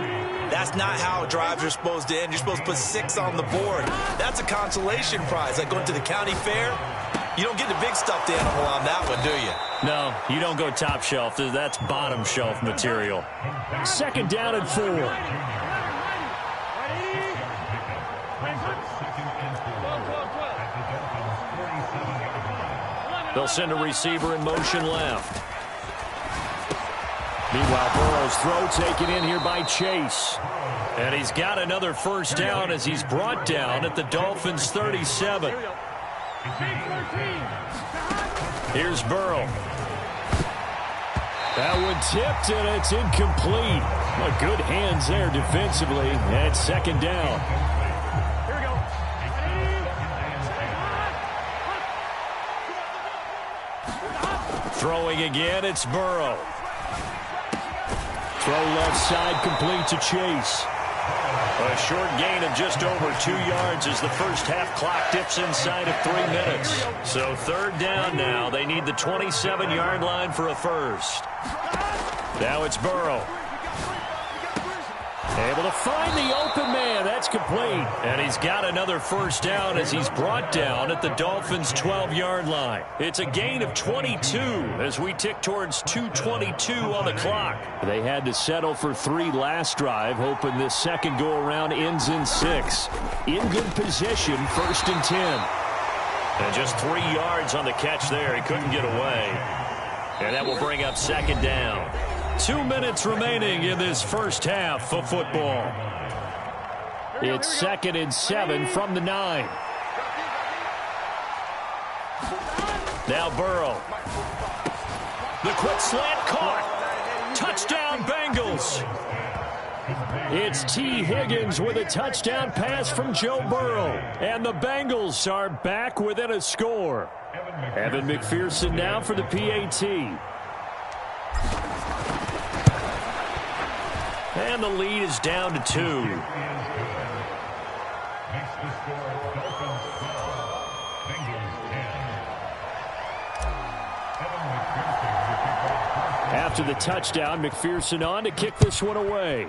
that's not how drives are supposed to end. You're supposed to put 6 on the board. That's a consolation prize. Like going to the county fair, you don't get the big stuffed animal on that one, do you? No, you don't go top shelf. That's bottom shelf material. 2nd down and 4. They'll send a receiver in motion left. Meanwhile, Burrow's throw taken in here by Chase. And he's got another 1st down as he's brought down at the Dolphins' 37. Here's Burrow. That one tipped, and it's incomplete. Well, good hands there defensively. And 2nd down. Throwing again, it's Burrow. Throw left side, complete to Chase. A short gain of just over 2 yards as the first half clock dips inside of 3 minutes. So 3rd down now. They need the 27-yard line for a 1st. Now it's Burrow. Able to find the open man. That's complete. And he's got another 1st down as he's brought down at the Dolphins' 12-yard line. It's a gain of 22 as we tick towards 2:22 on the clock. They had to settle for 3 last drive, hoping this 2nd go-around ends in 6. In good position, 1st and 10. And just 3 yards on the catch there. He couldn't get away. And that will bring up second down. 2 minutes remaining in this first half of football. It's 2nd and 7 from the 9. Now Burrow. The quick slant caught. Touchdown Bengals. It's T. Higgins with a touchdown pass from Joe Burrow. And the Bengals are back within a score. Evan McPherson now for the PAT. And the lead is down to 2. After the touchdown, McPherson on to kick this one away.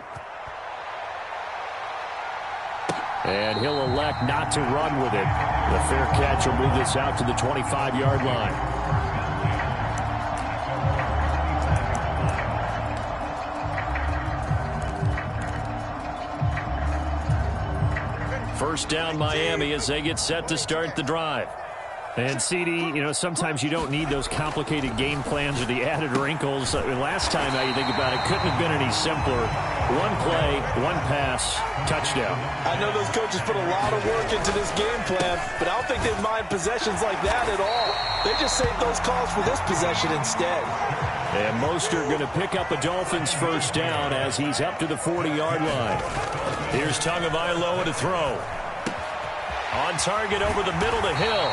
And he'll elect not to run with it. The fair catch will move this out to the 25-yard line. First down Miami as they get set to start the drive. And, CD, sometimes you don't need those complicated game plans or the added wrinkles. Last time, now you think about it, couldn't have been any simpler. One play, one pass, touchdown. I know those coaches put a lot of work into this game plan, but I don't think they mind possessions like that at all. They just saved those calls for this possession instead. And Mostert going to pick up a Dolphins first down as he's up to the 40-yard line. Here's Tagovailoa to throw. On target over the middle to Hill.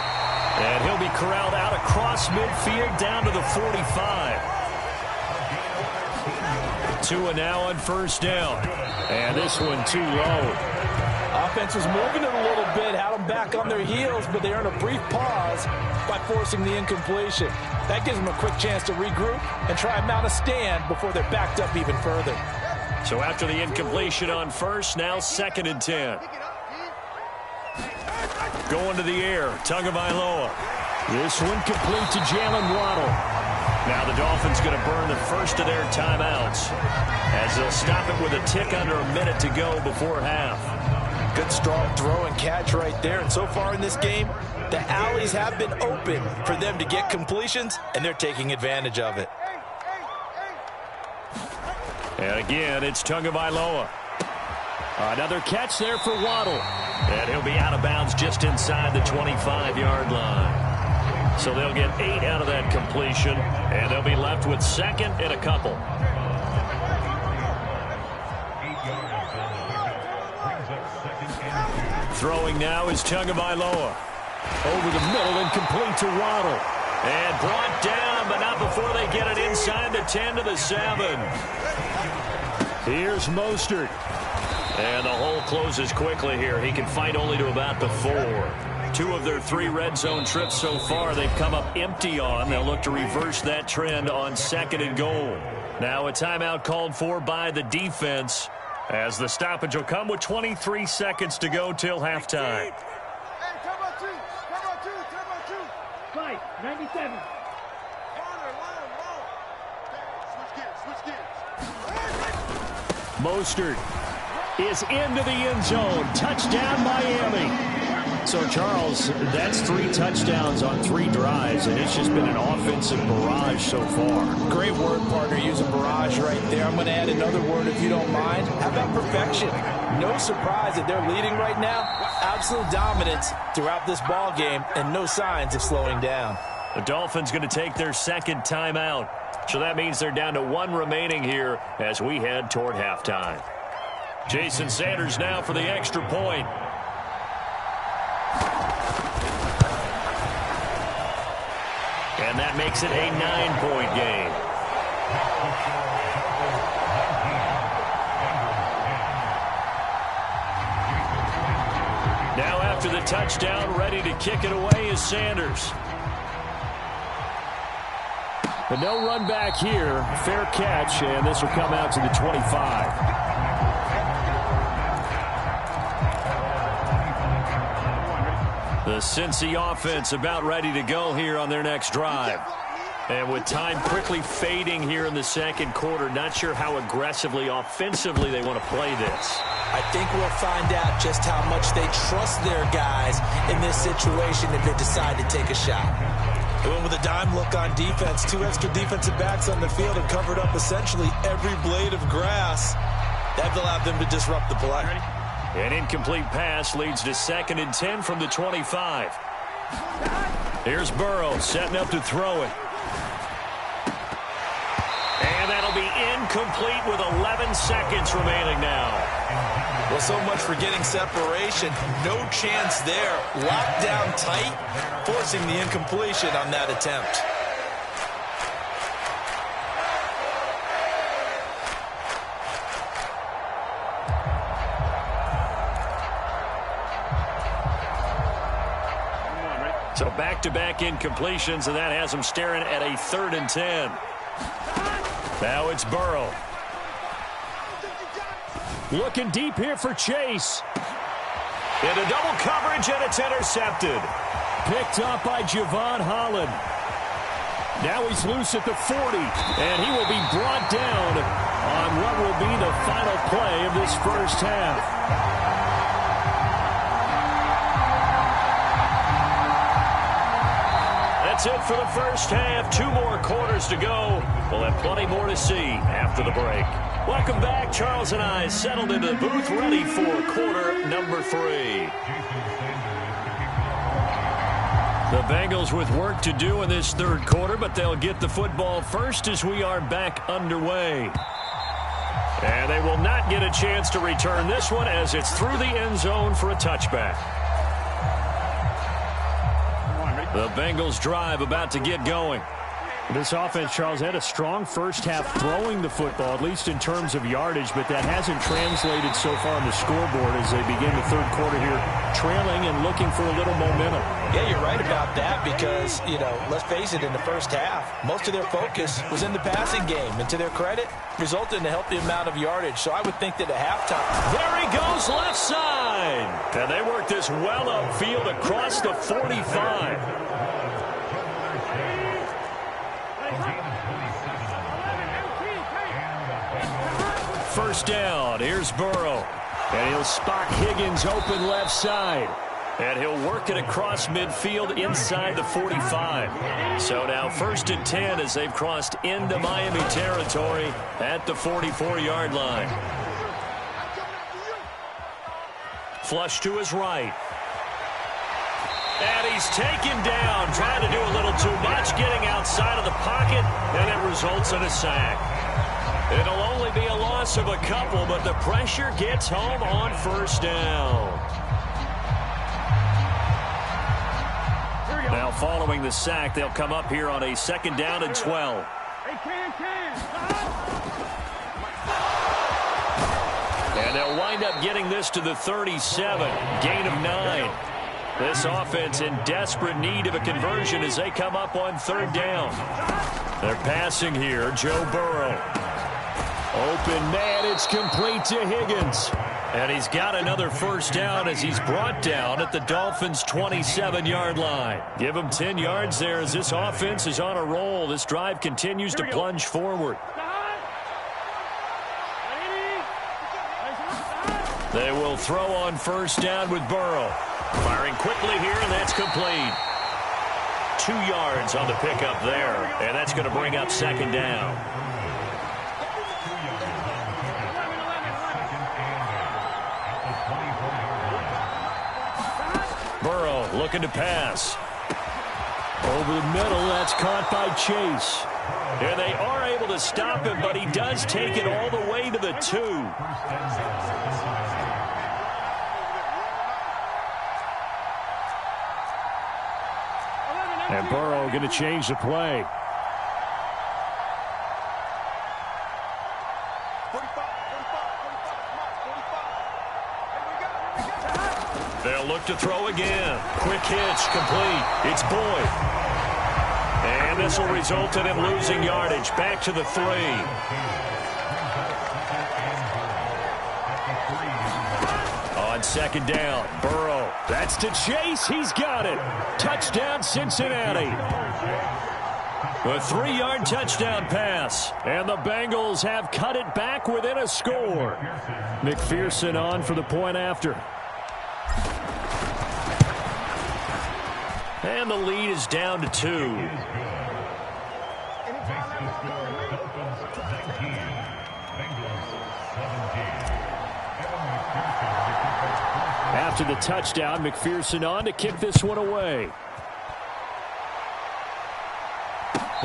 And he'll be corralled out across midfield down to the 45. Tua now on first down. And this one too low. Offense was moving it a little bit, had them back on their heels, but they earned a brief pause by forcing the incompletion. That gives them a quick chance to regroup and try and mount a stand before they're backed up even further. So after the incompletion on first, now 2nd and 10. Going to the air, Tagovailoa. This one complete to Jalen Waddle. Now the Dolphins going to burn the first of their timeouts as they'll stop it with a tick under a minute to go before half. Good strong throw and catch right there. And so far in this game, the alleys have been open for them to get completions, and they're taking advantage of it. And again, it's Tagovailoa. Another catch there for Waddle. And he'll be out of bounds just inside the 25-yard line. So they'll get 8 out of that completion, and they'll be left with 2nd and a couple. Throwing now is Tagovailoa. Over the middle and complete to Waddle. And brought down, but not before they get it inside the 10 to the 7. Here's Mostert. And the hole closes quickly here. He can fight only to about the 4. 2 of their 3 red zone trips so far they've come up empty on. They'll look to reverse that trend on 2nd and goal. Now a timeout called for by the defense as the stoppage will come with 23 seconds to go till halftime. Hey, turbo two. 97. Switch gears. Mostert is into the end zone. Touchdown, Miami. So, Charles, that's 3 touchdowns on 3 drives, and it's just been an offensive barrage so far. Great word, partner, using barrage right there. I'm going to add another word if you don't mind. How about perfection? No surprise that they're leading right now. Absolute dominance throughout this ball game, and no signs of slowing down. The Dolphins going to take their 2nd timeout. So that means they're down to 1 remaining here as we head toward halftime. Jason Sanders now for the extra point. And that makes it a 9-point game. Now after the touchdown, ready to kick it away is Sanders. But no run back here. Fair catch, and this will come out to the 25. The Cincy offense about ready to go here on their next drive. And with time quickly fading here in the 2nd quarter, not sure how aggressively, offensively they want to play this. I think we'll find out just how much they trust their guys in this situation if they decide to take a shot. They went with a dime look on defense. 2 extra defensive backs on the field and covered up essentially every blade of grass. That allowed them to disrupt the play. An incomplete pass leads to 2nd and 10 from the 25. Here's Burrow setting up to throw it. And that'll be incomplete with 11 seconds remaining now. Well, so much for getting separation. No chance there. Locked down tight, forcing the incompletion on that attempt. So back-to-back incompletions, and that has them staring at a 3rd and 10. Now it's Burrow. Looking deep here for Chase. Into double coverage, and it's intercepted. Picked up by Javon Holland. Now he's loose at the 40, and he will be brought down on what will be the final play of this first half. That's it for the first half. 2 more quarters to go. We'll have plenty more to see after the break. Welcome back. Charles and I settled into the booth, ready for quarter number 3. The Bengals with work to do in this 3rd quarter, but they'll get the football first as we are back underway. And they will not get a chance to return this one as it's through the end zone for a touchback. The Bengals drive about to get going. This offense, Charles, had a strong first half throwing the football, at least in terms of yardage, but that hasn't translated so far on the scoreboard as they begin the 3rd quarter here, trailing and looking for a little momentum. Yeah, you're right about that because, let's face it, in the first half, most of their focus was in the passing game. And to their credit, resulted in a healthy amount of yardage. So I would think that at halftime. There he goes, left side. And they work this well upfield across the 45. First down, here's Burrow. And he'll spot Higgins open left side. And he'll work it across midfield inside the 45. So now 1st and 10 as they've crossed into Miami territory at the 44-yard line. Flush to his right. And he's taken down, trying to do a little too much, getting outside of the pocket, and it results in a sack. It'll only be a loss of a couple, but the pressure gets home on 1st down. Now following the sack, they'll come up here on a 2nd down and 12. And they'll wind up getting this to the 37, gain of 9. This offense in desperate need of a conversion as they come up on 3rd down. They're passing here, Joe Burrow. Open man, it's complete to Higgins. And he's got another 1st down as he's brought down at the Dolphins' 27-yard line. Give him 10 yards there as this offense is on a roll. This drive continues to plunge forward. They will throw on 1st down with Burrow. Firing quickly here, and that's complete. 2 yards on the pickup there, and that's going to bring up 2nd down. Burrow looking to pass. Over the middle, that's caught by Chase. And they are able to stop him, but he does take it all the way to the 2. And Burrow going to change the play. They'll look to throw again. Quick hitch, complete. It's Boyd. And this will result in him losing yardage. Back to the 3. On 2nd down, Burrow. That's to Chase. He's got it. Touchdown, Cincinnati. A 3-yard touchdown pass. And the Bengals have cut it back within a score. McPherson on for the point after. And the lead is down to 2. After the touchdown, McPherson on to kick this one away.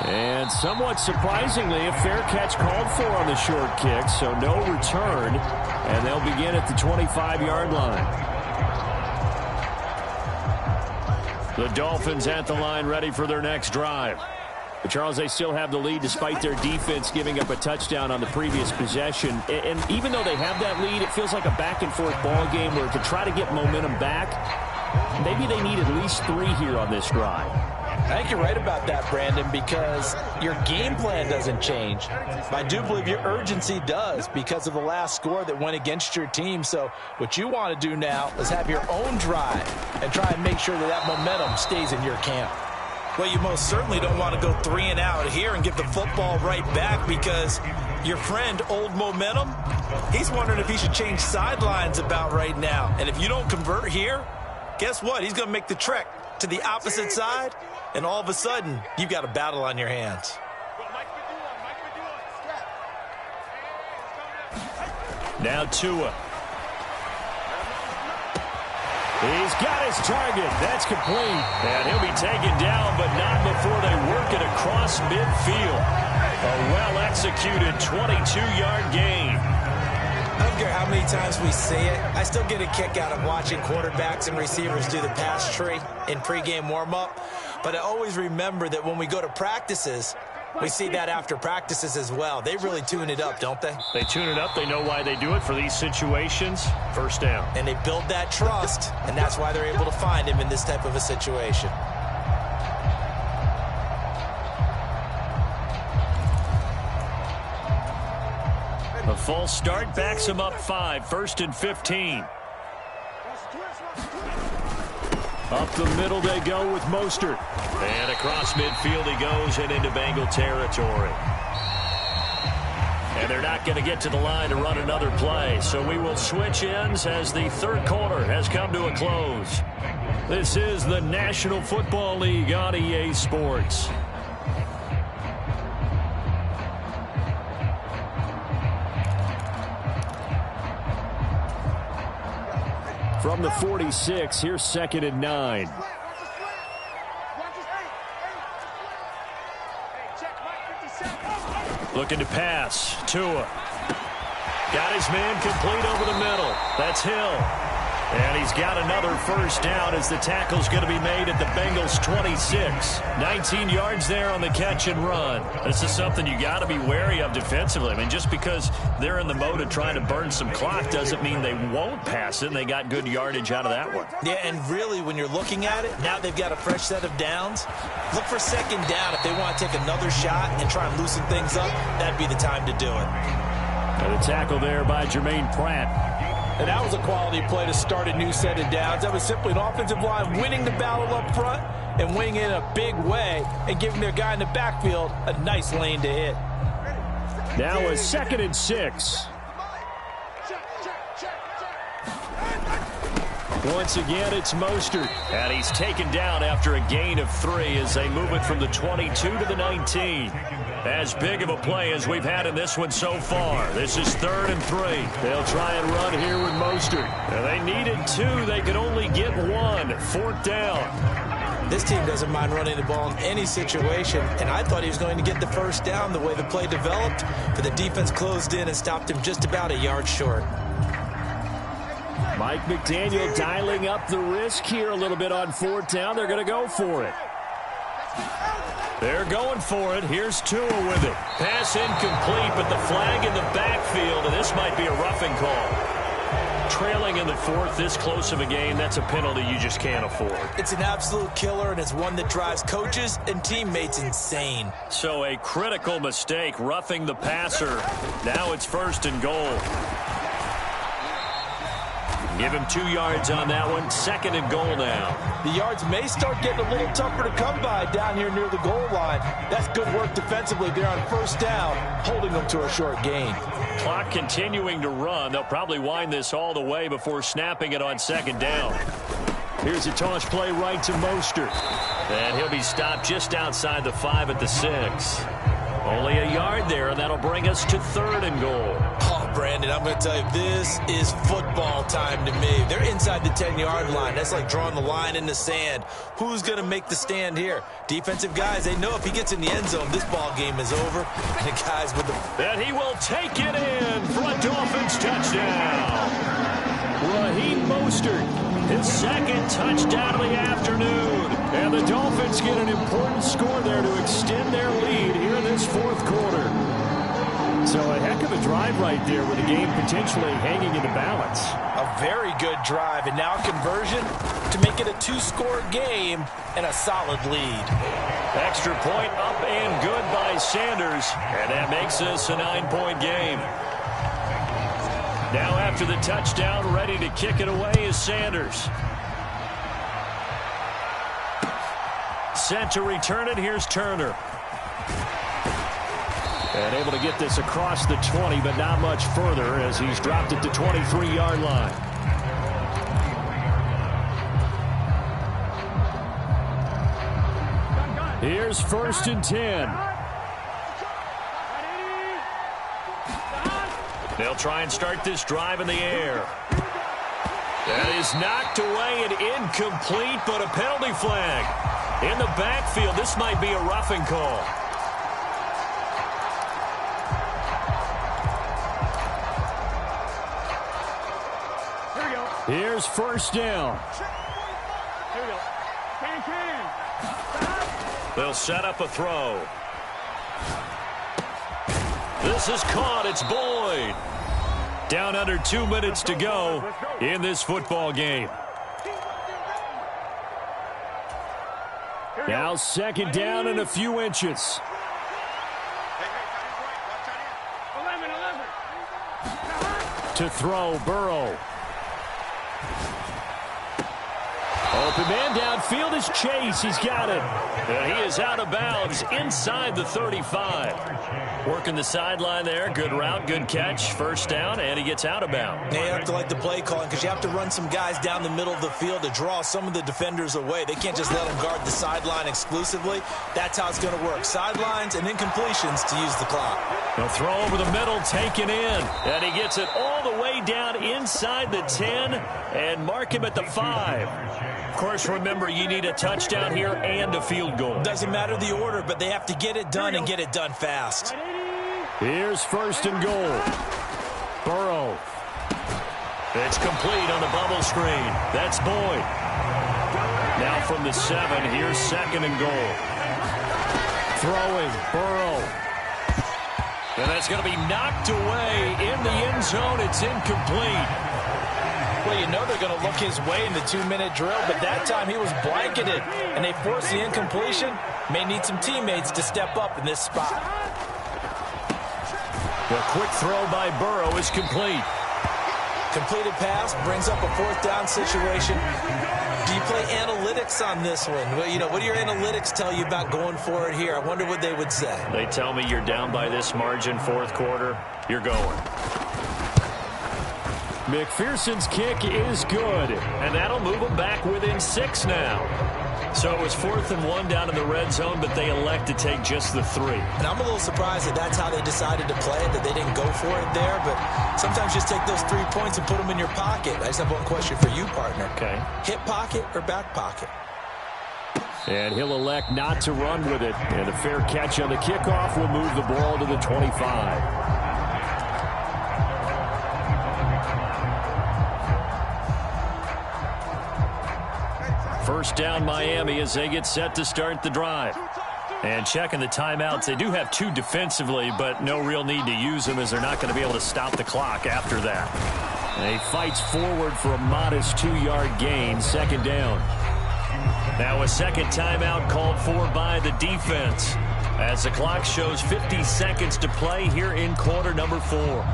And somewhat surprisingly, a fair catch called for on the short kick, so no return, and they'll begin at the 25-yard line. The Dolphins at the line ready for their next drive. But Charles, they still have the lead despite their defense giving up a touchdown on the previous possession. And even though they have that lead, it feels like a back-and-forth ball game where to try to get momentum back, maybe they need at least 3 here on this drive. I think you're right about that, Brandon, because your game plan doesn't change. But I do believe your urgency does because of the last score that went against your team. So what you want to do now is have your own drive and try and make sure that that momentum stays in your camp. Well, you most certainly don't want to go 3 and out here and give the football right back because your friend, Old Momentum, he's wondering if he should change sidelines about right now. And if you don't convert here, guess what? He's going to make the trek to the opposite side, and all of a sudden, you've got a battle on your hands. Now Tua. He's got his target. That's complete. And he'll be taken down, but not before they work it across midfield. A well-executed 22-yard gain. I don't care how many times we say it, I still get a kick out of watching quarterbacks and receivers do the pass tree in pregame warm-up. But I always remember that when we go to practices, we see that after practices as well. They really tune it up, don't they? They tune it up. They know why they do it for these situations. First down. And they build that trust, and that's why they're able to find him in this type of a situation. A false start backs him up 5, 1st and 15. Up the middle they go with Mostert. And across midfield he goes and into Bengal territory. And they're not going to get to the line to run another play. So we will switch ends as the third quarter has come to a close. This is the National Football League on EA Sports. From the 46, here's 2nd and 9. Looking to pass. Tua. Got his man complete over the middle. That's Hill. And he's got another first down as the tackle's going to be made at the Bengals' 26. 19 yards there on the catch and run. This is something you got to be wary of defensively. I mean, just because they're in the mode of trying to burn some clock doesn't mean they won't pass it, and they got good yardage out of that one. Yeah, and really, when you're looking at it, now they've got a fresh set of downs. Look for 2nd down. If they want to take another shot and try and loosen things up, that'd be the time to do it. And a tackle there by Jermaine Pratt. And that was a quality play to start a new set of downs. That was simply an offensive line winning the battle up front and winning in a big way and giving their guy in the backfield a nice lane to hit. Now a 2nd and 6. Once again, it's Mostert. And he's taken down after a gain of 3 as they move it from the 22 to the 19. As big of a play as we've had in this one so far. This is 3rd and 3. They'll try and run here with Mostert. And they needed 2. They could only get 1. 4th down. This team doesn't mind running the ball in any situation, and I thought he was going to get the first down the way the play developed, but the defense closed in and stopped him just about a yard short. Mike McDaniel dialing up the risk here a little bit on 4th down. They're going to go for it. They're going for it. Here's Tua with it. Pass incomplete, but the flag in the backfield, and this might be a roughing call. Trailing in the 4th, this close of a game, that's a penalty you just can't afford. It's an absolute killer, and it's one that drives coaches and teammates insane. So a critical mistake, roughing the passer. Now it's 1st and goal. Give him 2 yards on that one. 2nd and goal now. The yards may start getting a little tougher to come by down here near the goal line. That's good work defensively there on 1st down, holding them to a short gain. Clock continuing to run. They'll probably wind this all the way before snapping it on 2nd down. Here's a toss play right to Mostert. And he'll be stopped just outside the 5 at the 6. Only a yard there, and that'll bring us to 3rd and goal. Oh, Brandon, I'm going to tell you, this is football time to me. They're inside the 10-yard line. That's like drawing the line in the sand. Who's going to make the stand here? Defensive guys, they know if he gets in the end zone, this ball game is over. And the guys with the... And he will take it in for a Dolphins touchdown. Raheem Mostert, his 2nd touchdown of the afternoon. And the Dolphins get an important score there to extend their lead here in this 4th quarter. So a heck of a drive right there with the game potentially hanging in the balance. A very good drive, and now conversion to make it a 2-score game and a solid lead. Extra point up and good by Sanders, and that makes this a 9-point game. Now after the touchdown, ready to kick it away is Sanders. Set to return it, here's Turner. And able to get this across the 20, but not much further as he's dropped it to 23-yard line. Here's 1st and 10. They'll try and start this drive in the air. That is knocked away and incomplete, but a penalty flag. In the backfield, this might be a roughing call. Here's 1st down. Here we go. Can. They'll set up a throw. This is caught. It's Boyd. Down under 2 minutes to go in this football game. Now 2nd down and a few inches. 11. To throw, Burrow. Open man downfield is Chase. He's got it. And he is out of bounds inside the 35. Working the sideline there. Good route, good catch. 1st down, and he gets out of bounds. You have to like the play calling because you have to run some guys down the middle of the field to draw some of the defenders away. They can't just let them guard the sideline exclusively. That's how it's going to work. Sidelines and incompletions to use the clock. They'll throw over the middle, taken in. And he gets it all the way down inside the 10 and mark him at the 5. Of course, remember, you need a touchdown here and a field goal. Doesn't matter the order, but they have to get it done and get it done fast. Here's 1st and goal. Burrow. It's complete on the bubble screen. That's Boyd. Now from the 7, here's 2nd and goal. Throwing, Burrow. And that's going to be knocked away in the end zone. It's incomplete. Well, you know they're going to look his way in the 2-minute drill, but that time he was blanketed, and they forced the incompletion. May need some teammates to step up in this spot. The quick throw by Burrow is complete. Completed pass brings up a 4th down situation. Do you play analytics on this one? Well, you know, what do your analytics tell you about going for it here? I wonder what they would say. They tell me you're down by this margin 4th quarter. You're going. McPherson's kick is good, and that'll move them back within 6 now. So it was 4th and 1 down in the red zone, but they elect to take just the 3. And I'm a little surprised that that's how they decided to play it, that they didn't go for it there. But sometimes just take those 3 points and put them in your pocket. I just have one question for you, partner. Okay. Hip pocket or back pocket? And he'll elect not to run with it. And a fair catch on the kickoff will move the ball to the 25. First down Miami as they get set to start the drive. And checking the timeouts, they do have 2 defensively, but no real need to use them as they're not going to be able to stop the clock after that. And he fights forward for a modest 2-yard gain, 2nd down. Now a 2nd timeout called for by the defense as the clock shows 50 seconds to play here in quarter number 4.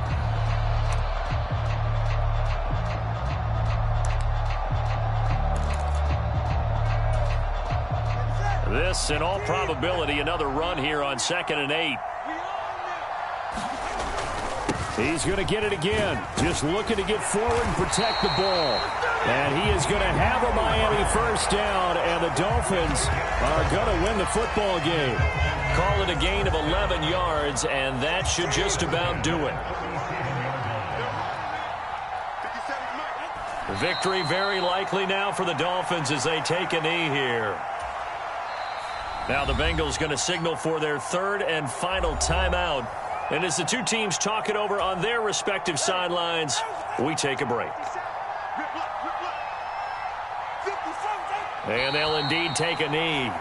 This, in all probability, another run here on 2nd and 8. He's going to get it again. Just looking to get forward and protect the ball. And he is going to have a Miami first down, and the Dolphins are going to win the football game. Call it a gain of 11 yards, and that should just about do it. Victory very likely now for the Dolphins as they take a knee here. Now the Bengals going to signal for their third and final timeout. And as the two teams talk it over on their respective sidelines, we take a break. And they'll indeed take a knee.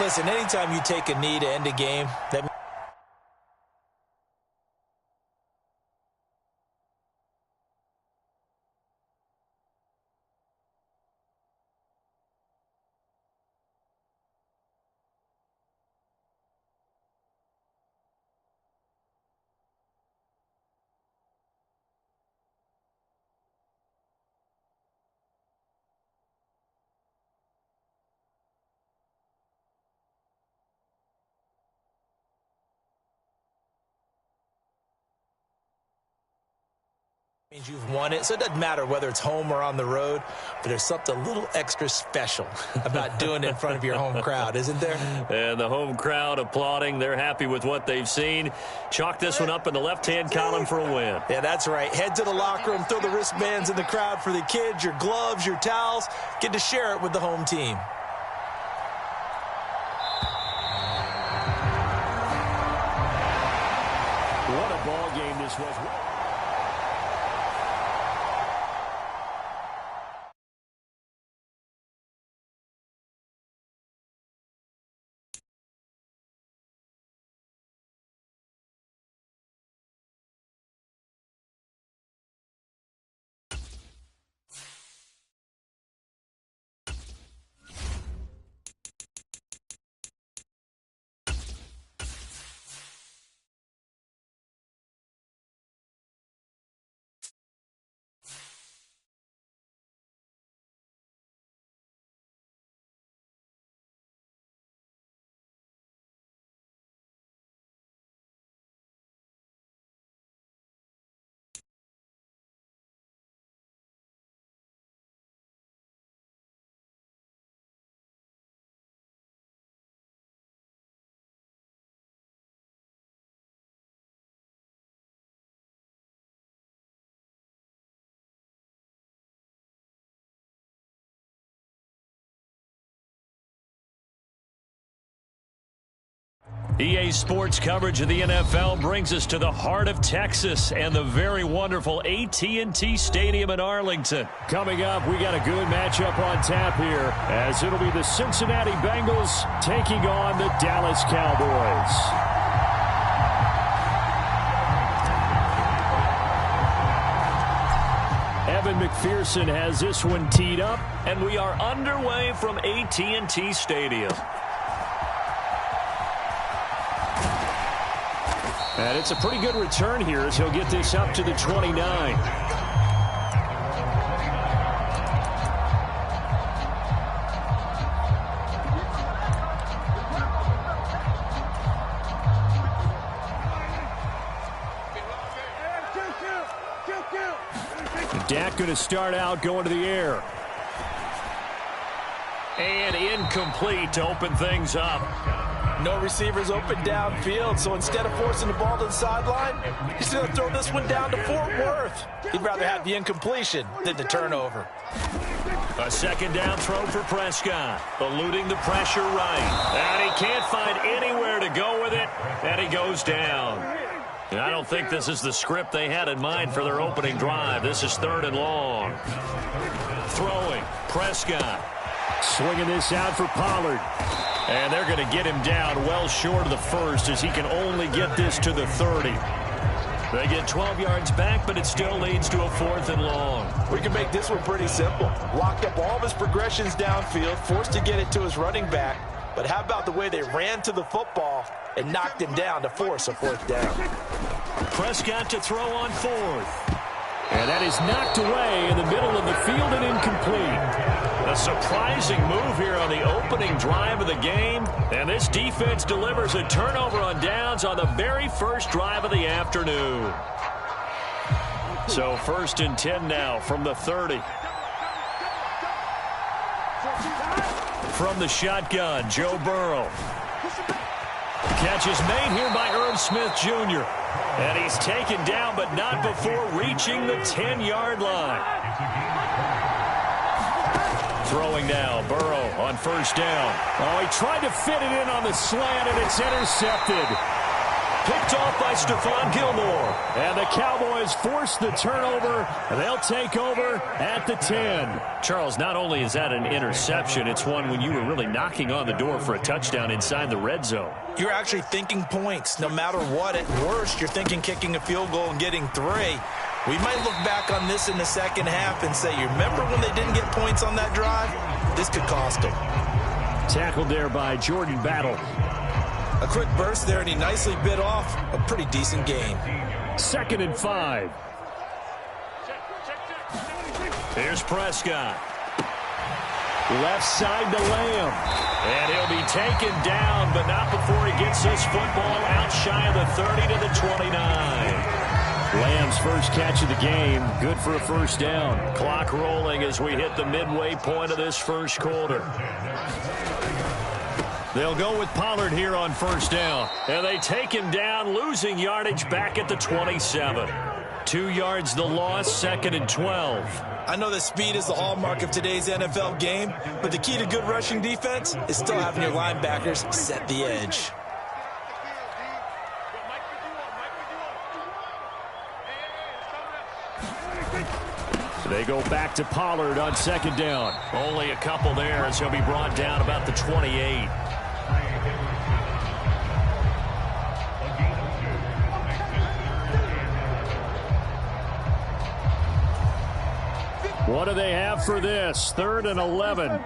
Listen, anytime you take a knee to end a game, that means you've won it. So it doesn't matter whether it's home or on the road, but there's something a little extra special about doing it in front of your home crowd, isn't there? And the home crowd applauding. They're happy with what they've seen. Chalk this one up in the left-hand column for a win. Yeah, that's right. Head to the locker room, throw the wristbands in the crowd for the kids, your gloves, your towels. Get to share it with the home team. What a ball game this was. EA Sports coverage of the NFL brings us to the heart of Texas and the very wonderful AT&T Stadium in Arlington. Coming up, we got a good matchup on tap here as it'll be the Cincinnati Bengals taking on the Dallas Cowboys. Evan McPherson has this one teed up, and we are underway from AT&T Stadium. And it's a pretty good return here as he'll get this up to the 29. Dak going to start out going to the air. And incomplete to open things up. No receivers open downfield, so instead of forcing the ball to the sideline, he's going to throw this one down to Fort Worth. He'd rather have the incompletion than the turnover. A second down throw for Prescott, eluding the pressure right. And he can't find anywhere to go with it, and he goes down. And I don't think this is the script they had in mind for their opening drive. This is 3rd and long. Throwing, Prescott. Swinging this out for Pollard. And they're going to get him down well short of the first as he can only get this to the 30. They get 12 yards back, but it still leads to a 4th and long. We can make this one pretty simple. Locked up all of his progressions downfield, forced to get it to his running back. But how about the way they ran to the football and knocked him down to force a 4th down? Prescott to throw on 4th. And that is knocked away in the middle of the field and incomplete. A surprising move here on the opening drive of the game. And this defense delivers a turnover on downs on the very first drive of the afternoon. So 1st and 10 now from the 30. From the shotgun, Joe Burrow. Catch is made here by Irv Smith Jr. And he's taken down, but not before reaching the 10-yard line. Throwing now, Burrow on 1st down. Oh, he tried to fit it in on the slant, and it's intercepted. Picked off by Stephon Gilmore. And the Cowboys force the turnover. They'll take over at the 10. Charles, not only is that an interception, it's one when you were really knocking on the door for a touchdown inside the red zone. You're actually thinking points. No matter what, at worst, you're thinking kicking a field goal and getting 3. We might look back on this in the second half and say, you remember when they didn't get points on that drive? This could cost them. Tackled there by Jordan Battle. A quick burst there, and he nicely bit off a pretty decent gain. 2nd and 5. Here's Prescott. Left side to Lamb. And he'll be taken down, but not before he gets this football out shy of the 30 to the 29. Lamb's first catch of the game. Good for a 1st down. Clock rolling as we hit the midway point of this first quarter. They'll go with Pollard here on 1st down. And they take him down, losing yardage back at the 27. 2 yards the loss, 2nd and 12. I know that speed is the hallmark of today's NFL game, but the key to good rushing defense is still having your linebackers set the edge. They go back to Pollard on 2nd down. Only a couple there as he'll be brought down about the 28. What do they have for this? 3rd and 11.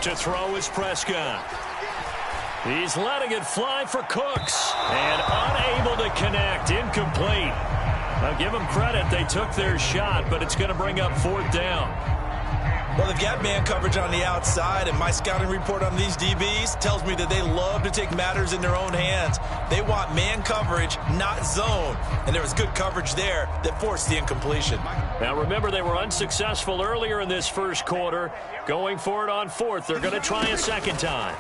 To throw is Prescott. He's letting it fly for Cooks. And unable to connect. Incomplete. Now give them credit. They took their shot, but it's going to bring up 4th down. Well, they've got man coverage on the outside, and my scouting report on these DBs tells me that they love to take matters in their own hands. They want man coverage, not zone. And there was good coverage there that forced the incompletion. Now, remember, they were unsuccessful earlier in this first quarter. Going for it on 4th. They're going to try a 2nd time.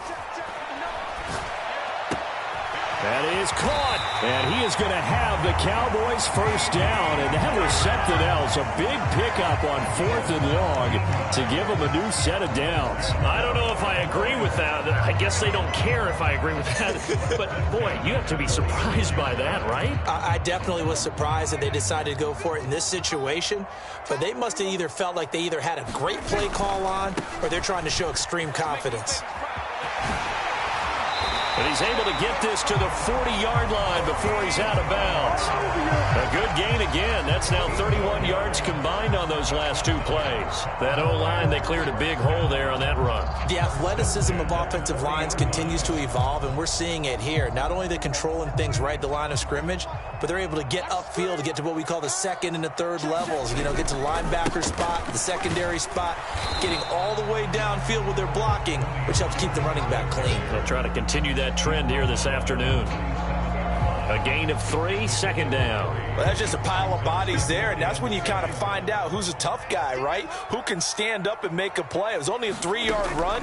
That is caught, and he is going to have the Cowboys 1st down, and that was something else. A big pickup on 4th and long to give them a new set of downs. I don't know if I agree with that. I guess they don't care if I agree with that. But, boy, you have to be surprised by that, right? I definitely was surprised that they decided to go for it in this situation, but they must have either felt like they either had a great play call on or they're trying to show extreme confidence. But he's able to get this to the 40-yard line before he's out of bounds. A good gain again. That's now 31 yards combined on those last 2 plays. That O-line, they cleared a big hole there on that run. The athleticism of offensive lines continues to evolve, and we're seeing it here. Not only are they controlling things right at the line of scrimmage, but they're able to get upfield to get to what we call the 2nd and the 3rd levels. You know, get to the linebacker spot, the secondary spot, getting all the way downfield with their blocking, which helps keep the running back clean. They'll try to continue that trend here this afternoon. A gain of 3, 2nd down. Well, that's just a pile of bodies there, and that's when you kind of find out who's a tough guy, right? Who can stand up and make a play. It was only a 3-yard run,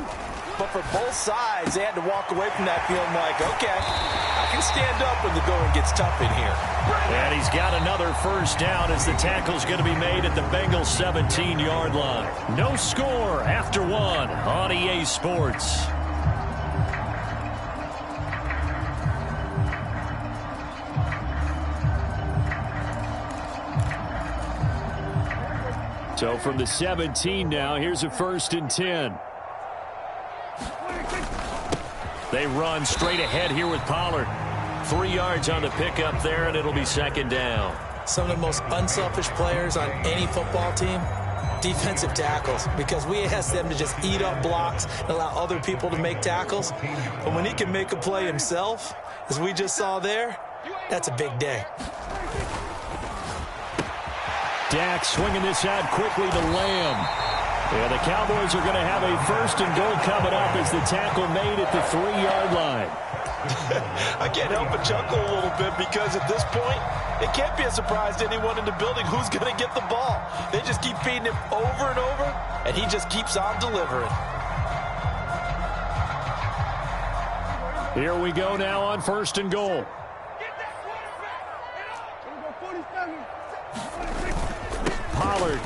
but for both sides, they had to walk away from that feeling like, okay, I can stand up when the going gets tough in here. And he's got another 1st down as the tackle's going to be made at the Bengals 17-yard line. No score after 1 on EA Sports. So from the 17 now, here's a 1st and 10. They run straight ahead here with Pollard. 3 yards on the pickup there, and it'll be 2nd down. Some of the most unselfish players on any football team, defensive tackles, because we ask them to just eat up blocks and allow other people to make tackles. But when he can make a play himself, as we just saw there, that's a big day. Dak swinging this out quickly to Lamb. And the Cowboys are going to have a 1st and goal coming up as the tackle made at the 3-yard line. I can't help but chuckle a little bit because at this point, it can't be a surprise to anyone in the building who's going to get the ball. They just keep feeding him over and over, and he just keeps on delivering. Here we go now on 1st and goal. Pollard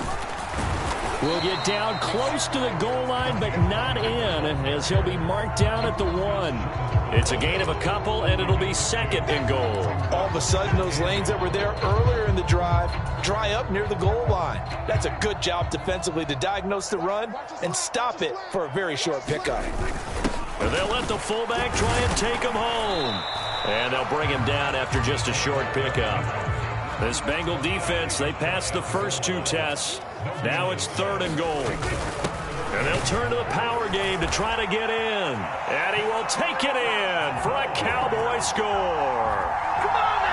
will get down close to the goal line, but not in, as he'll be marked down at the 1. It's a gain of a couple, and it'll be 2nd and goal. All of a sudden, those lanes that were there earlier in the drive dry up near the goal line. That's a good job defensively to diagnose the run and stop it for a very short pickup. And they'll let the fullback try and take him home. And they'll bring him down after just a short pickup. This Bengal defense, they passed the first 2 tests. Now it's 3rd and goal. And they'll turn to the power game to try to get in. And he will take it in for a Cowboy score.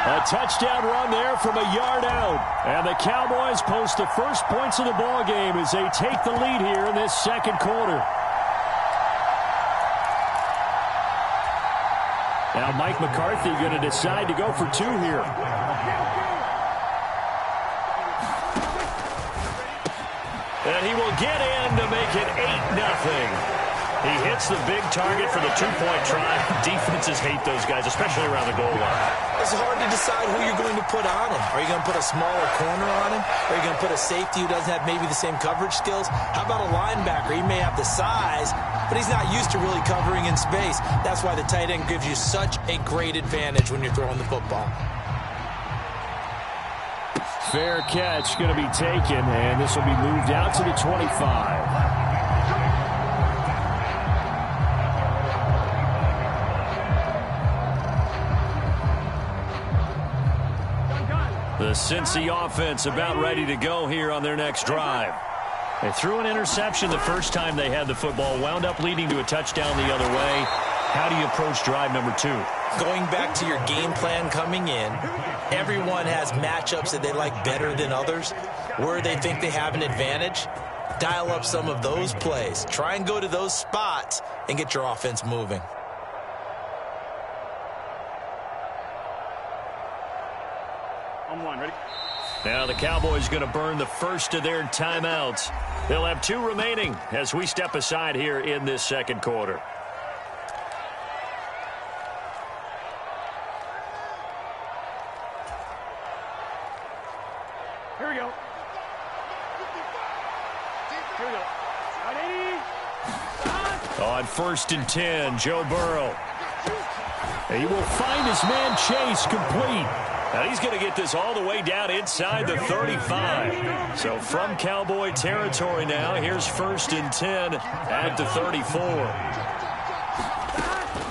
A touchdown run there from a yard out. And the Cowboys post the first points of the ball game as they take the lead here in this 2nd quarter. Now Mike McCarthy going to decide to go for 2 here. And he will get in to make it 8-0. He hits the big target for the 2-point try. Defenses hate those guys, especially around the goal line. It's hard to decide who you're going to put on him. Are you going to put a smaller corner on him? Are you going to put a safety who doesn't have maybe the same coverage skills? How about a linebacker? He may have the size, but he's not used to really covering in space. That's why the tight end gives you such a great advantage when you're throwing the football. Fair catch going to be taken, and this will be moved out to the 25. The Cincy offense about ready to go here on their next drive. They threw an interception the first time they had the football, wound up leading to a touchdown the other way. How do you approach drive number 2? Going back to your game plan coming in, everyone has matchups that they like better than others, where they think they have an advantage. Dial up some of those plays. Try and go to those spots and get your offense moving. On 1, ready? Now the Cowboys going to burn the first of their timeouts. They'll have 2 remaining as we step aside here in this 2nd quarter. Here we go. Here we go. 180. On 1st and 10, Joe Burrow. He will find his man Chase complete. Now he's going to get this all the way down inside the 35. So from Cowboy territory now, here's 1st and 10 at the 34.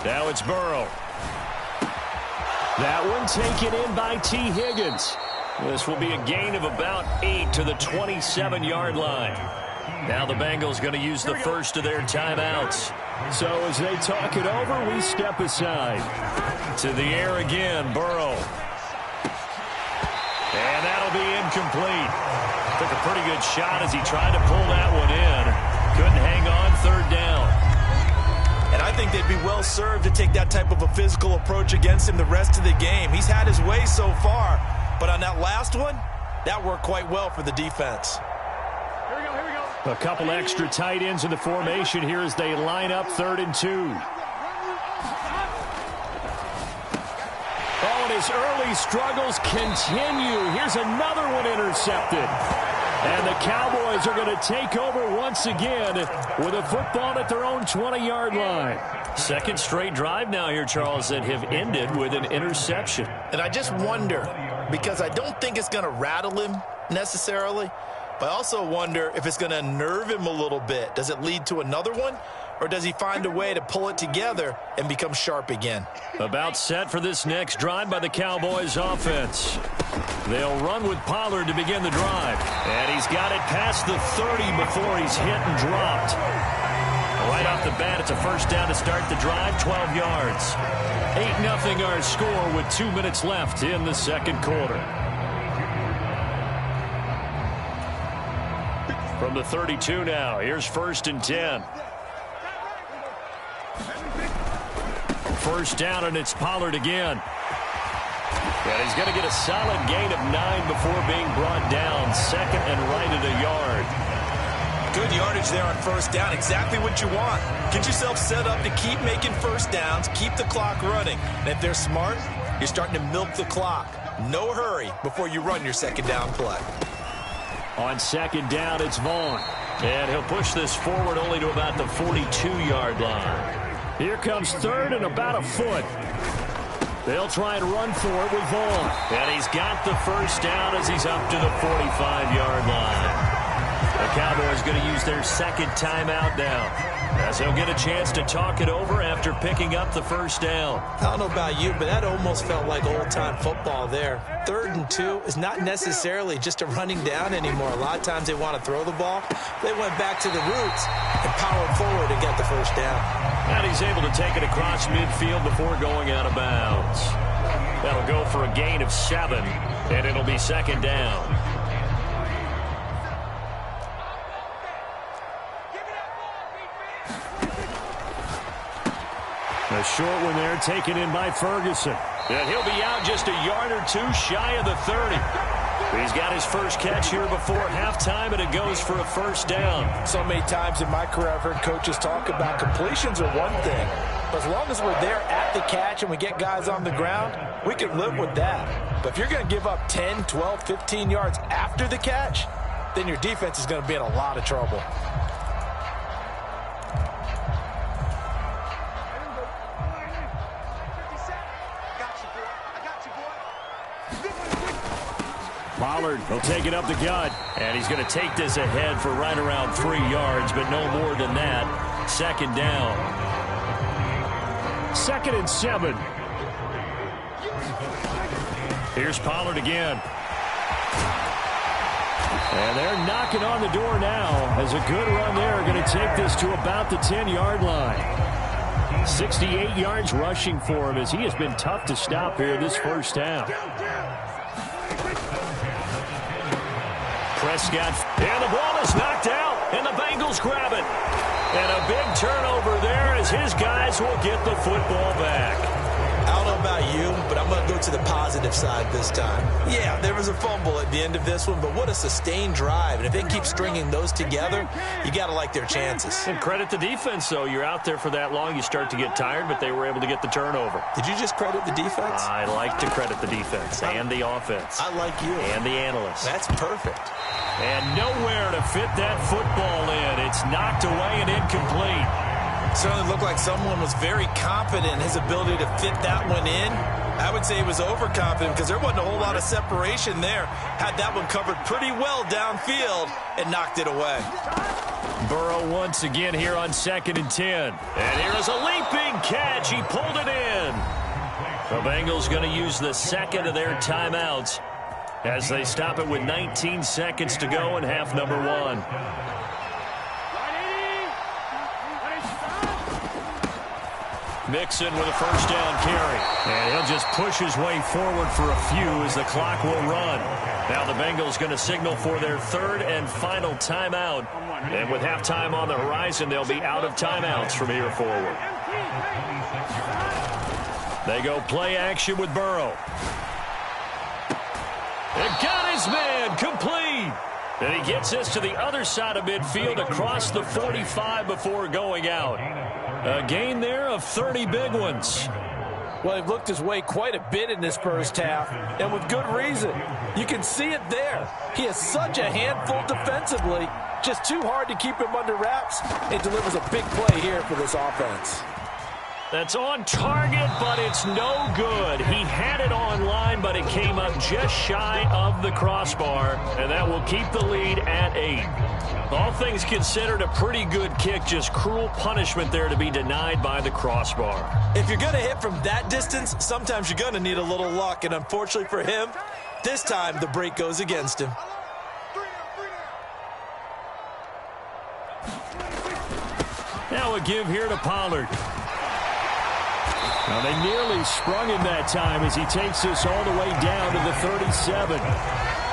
Now it's Burrow. That one taken in by T. Higgins. This will be a gain of about 8 to the 27-yard line. Now the Bengals going to use the first of their timeouts. So as they talk it over, we step aside. To the air again, Burrow. And that'll be incomplete. Took a pretty good shot as he tried to pull that one in. Couldn't hang on, 3rd down. And I think they'd be well served to take that type of a physical approach against him the rest of the game. He's had his way so far, but on that last one, that worked quite well for the defense. Here we go, here we go. A couple extra tight ends in the formation here as they line up 3rd and 2. Oh, and his early struggles continue. Here's another one intercepted. And the Cowboys are going to take over once again with a football at their own 20-yard line. 2nd straight drive now here, Charles, that have ended with an interception. And I just wonder, because I don't think it's going to rattle him necessarily, but I also wonder if it's going to nerve him a little bit. Does it lead to another one? Or does he find a way to pull it together and become sharp again? About set for this next drive by the Cowboys offense. They'll run with Pollard to begin the drive. And he's got it past the 30 before he's hit and dropped. Right off the bat, it's a 1st down to start the drive, 12 yards. 8-0 our score with 2 minutes left in the 2nd quarter. From the 32 now, here's 1st and 10. First down, and it's Pollard again. And he's going to get a solid gain of 9 before being brought down. 2nd and right at a yard. Good yardage there on first down. Exactly what you want. Get yourself set up to keep making first downs, keep the clock running. And if they're smart, you're starting to milk the clock. No hurry before you run your 2nd down play. On 2nd down, it's Vaughn. And he'll push this forward only to about the 42-yard line. Here comes 3rd and about a foot. They'll try and run for it with Vaughn. And he's got the first down as he's up to the 45-yard line. The Cowboys going to use their 2nd timeout now, as they'll get a chance to talk it over after picking up the first down. I don't know about you, but that almost felt like old-time football there. 3rd and 2 is not necessarily just a running down anymore. A lot of times they want to throw the ball. They went back to the roots and powered forward and got the first down. And he's able to take it across midfield before going out of bounds. That'll go for a gain of 7, and it'll be 2nd down. A short one there, taken in by Ferguson. And he'll be out just a yard or 2 shy of the 30. He's got his first catch here before halftime, and it goes for a first down. So many times in my career I've heard coaches talk about completions are one thing. But as long as we're there at the catch and we get guys on the ground, we can live with that. But if you're going to give up 10, 12, 15 yards after the catch, then your defense is going to be in a lot of trouble. Pollard will take it up the gut, and he's going to take this ahead for right around 3 yards, but no more than that. 2nd down. 2nd and 7. Here's Pollard again. And they're knocking on the door now as a good run there. Going to take this to about the 10-yard line. 68 yards rushing for him as he has been tough to stop here this first half. Prescott, and the ball is knocked out, and the Bengals grab it. And a big turnover there as his guys will get the football back. I don't know about you, but I'm going to go to the positive side this time. Yeah, there was a fumble at the end of this one, but what a sustained drive. And if they keep stringing those together, you got to like their chances. And credit the defense, though. You're out there for that long, you start to get tired, but they were able to get the turnover. Did you just credit the defense? I like to credit the defense and the offense. I like you. And the analysts. That's perfect. And nowhere to fit that football in. It's knocked away and incomplete. Certainly looked like someone was very confident in his ability to fit that one in. I would say he was overconfident because there wasn't a whole lot of separation there. Had that one covered pretty well downfield and knocked it away. Burrow once again here on 2nd and 10. And here is a leaping catch. He pulled it in. The Bengals going to use the 2nd of their timeouts as they stop it with 19 seconds to go in half number 1. Mixon with a first down carry. And he'll just push his way forward for a few as the clock will run. Now the Bengals going to signal for their 3rd and final timeout. And with halftime on the horizon, they'll be out of timeouts from here forward. They go play action with Burrow. And got his man complete. And he gets this to the other side of midfield across the 45 before going out. A gain there of 30 big ones. Well, he looked his way quite a bit in this first half, and with good reason. You can see it there. He is such a handful defensively. Just too hard to keep him under wraps. It delivers a big play here for this offense. That's on target, but it's no good. He had it on line, but it came up just shy of the crossbar, and that will keep the lead at 8. All things considered, a pretty good kick, just cruel punishment there to be denied by the crossbar. If you're going to hit from that distance, sometimes you're going to need a little luck, and unfortunately for him, this time the break goes against him. Now a give here to Pollard. Now they nearly sprung him that time as he takes this all the way down to the 37.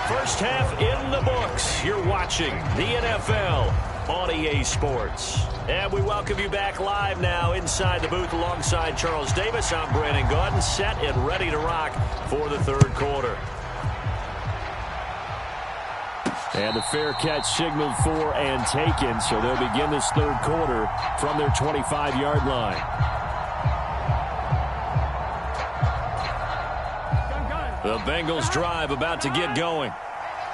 First half in the books. You're watching the NFL on EA Sports. And we welcome you back live now inside the booth alongside Charles Davis. I'm Brandon Gaudin, set and ready to rock for the third quarter. And the fair catch signaled for and taken, so they'll begin this third quarter from their 25-yard line. The Bengals drive about to get going.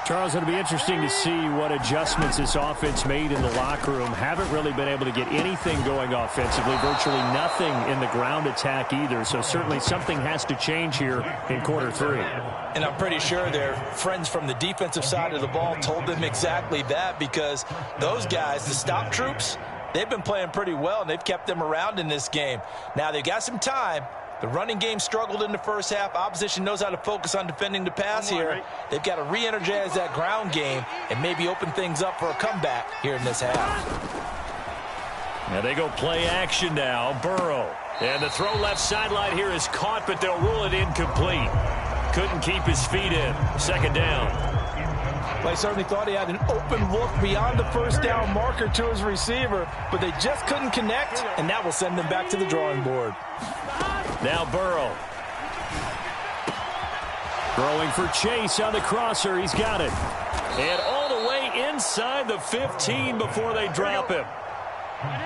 Charles, it'll be interesting to see what adjustments this offense made in the locker room. Haven't really been able to get anything going offensively, virtually nothing in the ground attack either. So certainly something has to change here in quarter three. And I'm pretty sure their friends from the defensive side of the ball told them exactly that, because those guys, the stop troops, they've been playing pretty well, and they've kept them around in this game. Now, they've got some time. The running game struggled in the first half. Opposition knows how to focus on defending the pass here. They've got to re-energize that ground game and maybe open things up for a comeback here in this half. Now they go play action now. Burrow. And the throw left sideline here is caught, but they'll rule it incomplete. Couldn't keep his feet in. Second down. Well, I certainly thought he had an open look beyond the first down marker to his receiver, but they just couldn't connect, and that will send them back to the drawing board. Now Burrow. Throwing for Chase on the crosser. He's got it. And all the way inside the 15 before they drop him.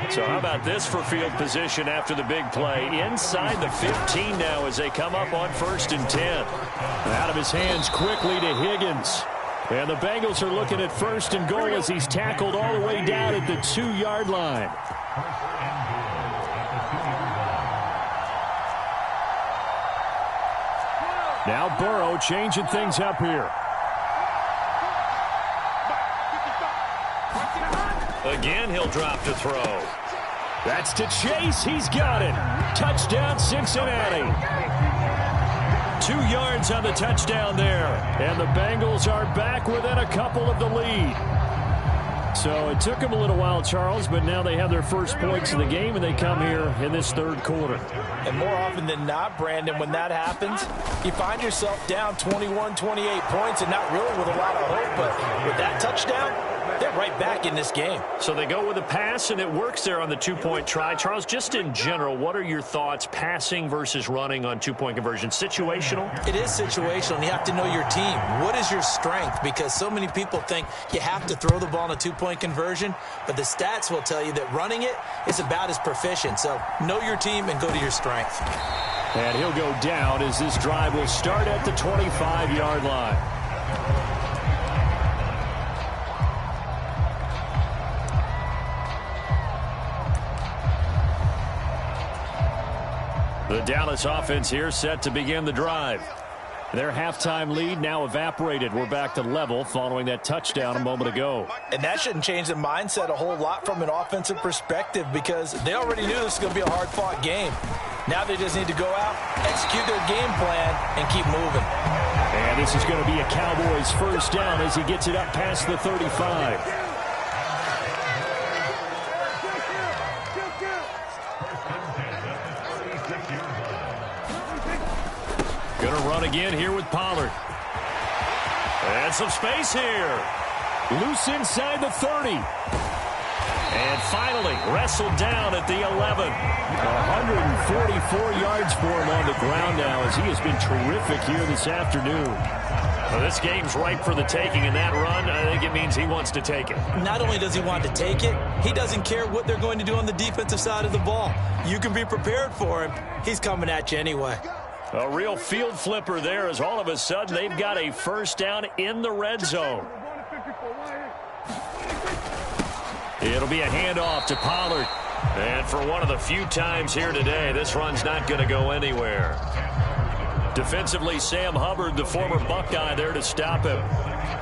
So how about this for field position after the big play? Inside the 15 now as they come up on 1st and 10. Out of his hands quickly to Higgins. And the Bengals are looking at 1st and goal as he's tackled all the way down at the 2-yard line. Now Burrow changing things up here. Again, he'll drop to throw. That's to Chase. He's got it. Touchdown, Cincinnati. 2 yards on the touchdown there. And the Bengals are back within a couple of the lead. So it took them a little while, Charles, but now they have their first points of the game, and they come here in this third quarter. And more often than not, Brandon, when that happens, you find yourself down 21, 28 points, and not really with a lot of hope, but with that touchdown, they're right back in this game. So they go with a pass, and it works there on the 2-point try. Charles, just in general, what are your thoughts passing versus running on 2-point conversion? Situational? It is situational, and you have to know your team. What is your strength? Because so many people think you have to throw the ball in a 2-point conversion, but the stats will tell you that running it is about as proficient. So know your team and go to your strength. And he'll go down as this drive will start at the 25-yard line. The Dallas offense here set to begin the drive. Their halftime lead now evaporated. We're back to level following that touchdown a moment ago. And that shouldn't change the mindset a whole lot from an offensive perspective, because they already knew this was going to be a hard-fought game. Now they just need to go out, execute their game plan, and keep moving. And this is going to be a Cowboys first down as he gets it up past the 35. Going to run again here with Pollard. And some space here. Loose inside the 30. And finally wrestled down at the 11. 144 yards for him on the ground now as he has been terrific here this afternoon. Well, this game's ripe for the taking, and that run, I think it means he wants to take it. Not only does he want to take it, he doesn't care what they're going to do on the defensive side of the ball. You can be prepared for him. He's coming at you anyway. A real field flipper there as all of a sudden they've got a first down in the red zone. It'll be a handoff to Pollard. And for one of the few times here today, this run's not going to go anywhere. Defensively, Sam Hubbard, the former Buckeye, there to stop him.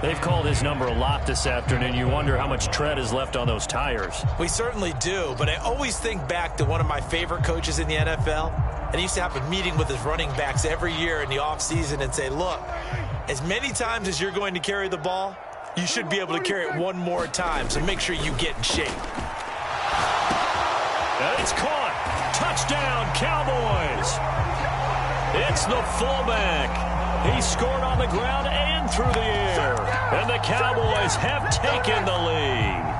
They've called his number a lot this afternoon. You wonder how much tread is left on those tires. We certainly do, but I always think back to one of my favorite coaches in the NFL. And he used to have a meeting with his running backs every year in the offseason and say, look, as many times as you're going to carry the ball, you should be able to carry it one more time, so make sure you get in shape. It's caught. Touchdown, Cowboys. It's the fullback. He scored on the ground and through the air. And the Cowboys have taken the lead.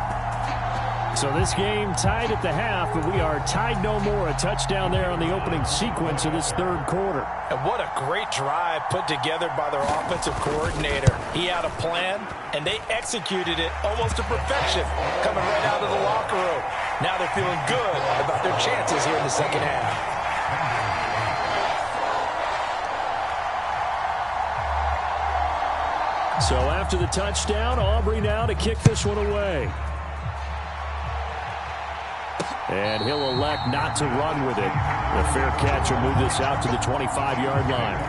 So this game tied at the half, but we are tied no more. A touchdown there on the opening sequence of this third quarter. And what a great drive put together by their offensive coordinator. He had a plan, and they executed it almost to perfection, coming right out of the locker room. Now they're feeling good about their chances here in the second half. So after the touchdown, Aubrey now to kick this one away. And he'll elect not to run with it. The fair catch will move this out to the 25-yard line.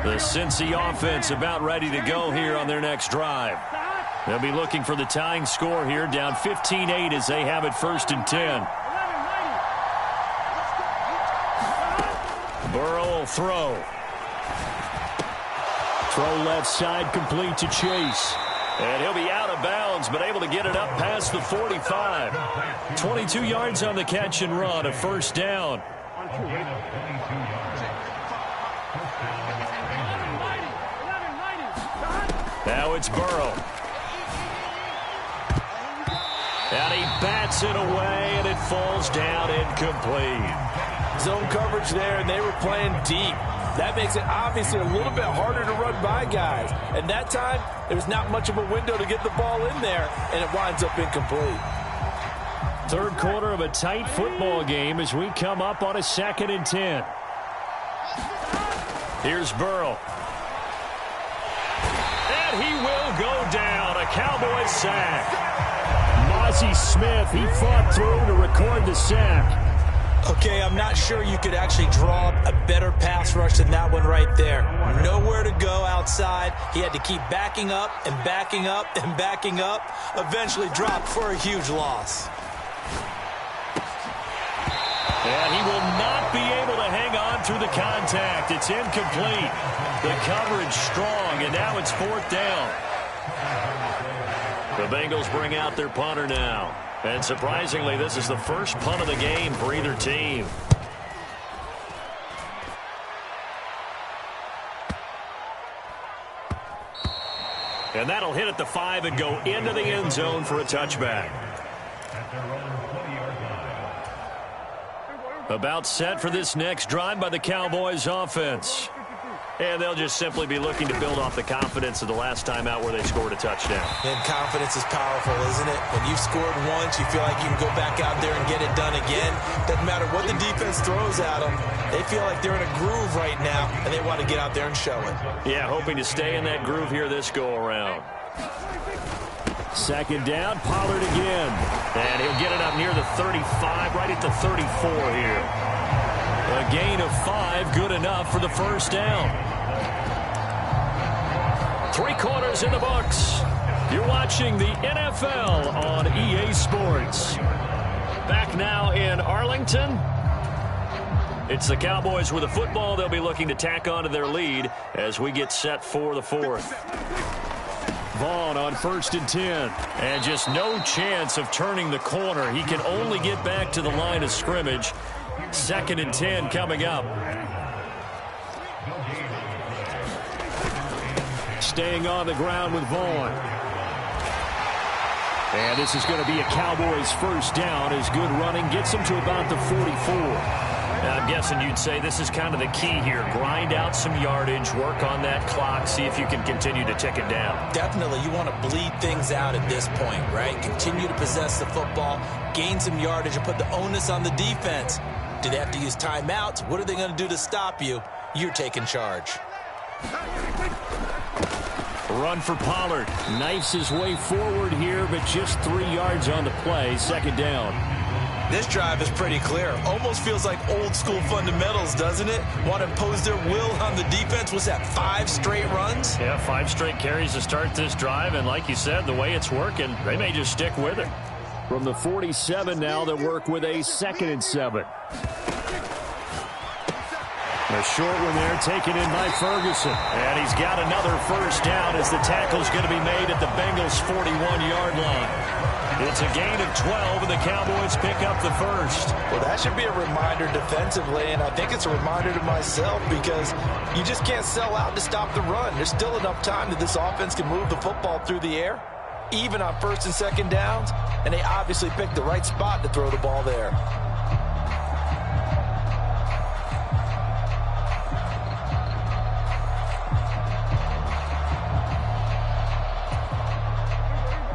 The Cincy offense about ready to go here on their next drive. They'll be looking for the tying score here, down 15-8 as they have it 1st and 10. Burrow will throw. Throw left side, complete to Chase. And he'll be out of bounds, but able to get it up past the 45. 22 yards on the catch and run, a 1st down. Now it's Burrow. And he bats it away, and it falls down incomplete. Zone coverage there, and they were playing deep. That makes it obviously a little bit harder to run by guys. And that time, there was not much of a window to get the ball in there, and it winds up incomplete. Third quarter of a tight football game as we come up on a 2nd and 10. Here's Burrow. And he will go down. A Cowboys sack. Mozzie Smith, he fought through to record the sack. Okay, I'm not sure you could actually draw a better pass rush than that one right there. Nowhere to go outside. He had to keep backing up and backing up and backing up. Eventually dropped for a huge loss. And he will not be able to hang on through the contact. It's incomplete. The coverage strong, and now it's 4th down. The Bengals bring out their punter now. And surprisingly, this is the first punt of the game for either team. And that'll hit at the 5 and go into the end zone for a touchback. About set for this next drive by the Cowboys offense. And they'll just simply be looking to build off the confidence of the last time out where they scored a touchdown. And confidence is powerful, isn't it? When you've scored once, you feel like you can go back out there and get it done again. Doesn't matter what the defense throws at them. They feel like they're in a groove right now, and they want to get out there and show it. Yeah, hoping to stay in that groove here this go-around. 2nd down, Pollard again. And he'll get it up near the 35, right at the 34 here. A gain of 5, good enough for the 1st down. 3 quarters in the books. You're watching the NFL on EA Sports. Back now in Arlington. It's the Cowboys with the football. They'll be looking to tack onto their lead as we get set for the 4th. Vaughn on 1st and 10. And just no chance of turning the corner. He can only get back to the line of scrimmage. 2nd and 10 coming up. Staying on the ground with Vaughn. And this is going to be a Cowboys 1st down as good running gets them to about the 44. Now, I'm guessing you'd say this is kind of the key here. Grind out some yardage, work on that clock, see if you can continue to tick it down. Definitely. You want to bleed things out at this point, right? Continue to possess the football, gain some yardage, and put the onus on the defense. Do they have to use timeouts? What are they going to do to stop you? You're taking charge. Run for Pollard. Knifes his way forward here, but just 3 yards on the play. 2nd down. This drive is pretty clear. Almost feels like old school fundamentals, doesn't it? Want to impose their will on the defense. Was that 5 straight runs? Yeah, 5 straight carries to start this drive. And like you said, the way it's working, they may just stick with it. From the 47 now, they work with a 2nd and 7. A short one there taken in by Ferguson. And he's got another 1st down as the tackle's going to be made at the Bengals' 41-yard line. It's a gain of 12, and the Cowboys pick up the first. Well, that should be a reminder defensively, and I think it's a reminder to myself because you just can't sell out to stop the run. There's still enough time that this offense can move the football through the air, even on first and second downs, and they obviously picked the right spot to throw the ball there.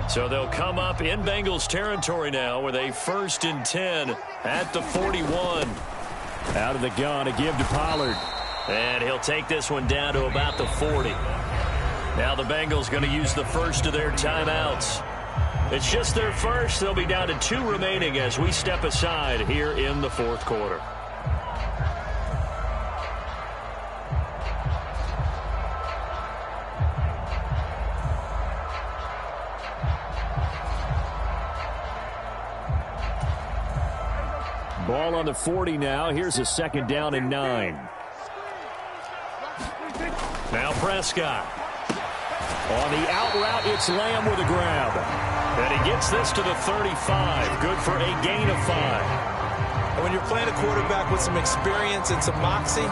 So they'll come up in Bengals territory now with a 1st and 10 at the 41. Out of the gun to give to Pollard. And he'll take this one down to about the 40. Now the Bengals going to use the first of their timeouts. It's just their first. They'll be down to 2 remaining as we step aside here in the 4th quarter. Ball on the 40 now. Here's a 2nd down and 9. Now Prescott. On the out route, it's Lamb with a grab. And he gets this to the 35. Good for a gain of 5. And when you're playing a quarterback with some experience and some moxie,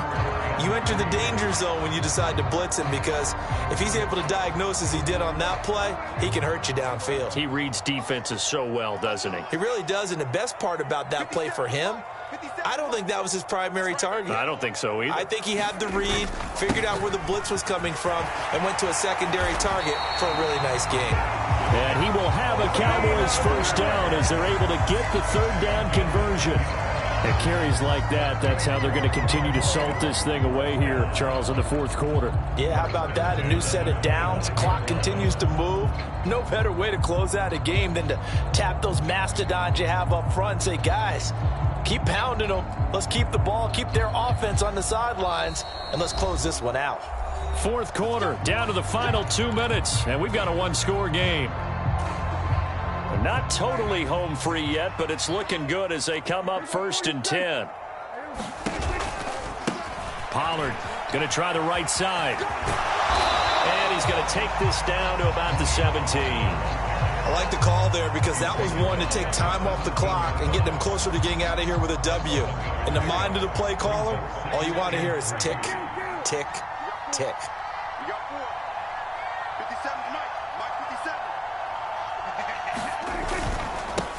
you enter the danger zone when you decide to blitz him, because if he's able to diagnose as he did on that play, he can hurt you downfield. He reads defenses so well, doesn't he? He really does, and the best part about that play for him, I don't think that was his primary target. I don't think so either. I think he had the read, figured out where the blitz was coming from, and went to a secondary target for a really nice game. And he will have a Cowboys 1st down as they're able to get the 3rd down conversion. It carries like that. That's how they're going to continue to salt this thing away here, Charles, in the 4th quarter. Yeah, how about that? A new set of downs. Clock continues to move. No better way to close out a game than to tap those mastodons you have up front and say, guys, keep pounding them. Let's keep the ball, keep their offense on the sidelines, and let's close this one out. 4th quarter, down to the final 2 minutes, and we've got a 1-score game. Not totally home free yet, but it's looking good as they come up 1st and 10. Pollard going to try the right side. And he's going to take this down to about the 17. I like the call there because that was one to take time off the clock and get them closer to getting out of here with a W. In the mind of the play caller, all you want to hear is tick, tick, tick. You got 4. 57's Mike. Mike 57.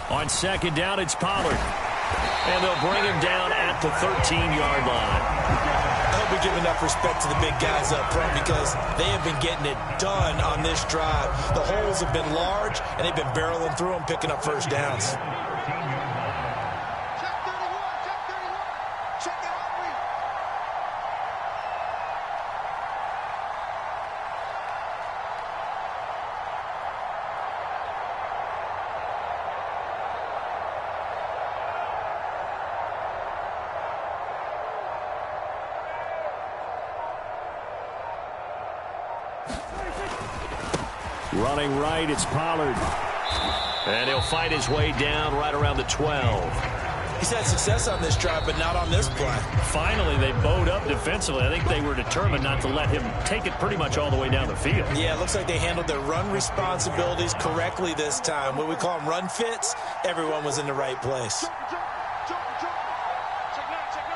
On 2nd down, it's Pollard. And they'll bring him down at the 13-yard line. I hope we give enough respect to the big guys up front because they have been getting it done on this drive. The holes have been large, and they've been barreling through them, picking up 1st downs. Check 31. Check 31. Check it out, please. Running right, it's Pollard. And he'll fight his way down right around the 12. He's had success on this drive, but not on this play. Finally, they bowed up defensively. I think they were determined not to let him take it pretty much all the way down the field. Yeah, it looks like they handled their run responsibilities correctly this time. What we call them run fits, everyone was in the right place. Jump. Check 9. Check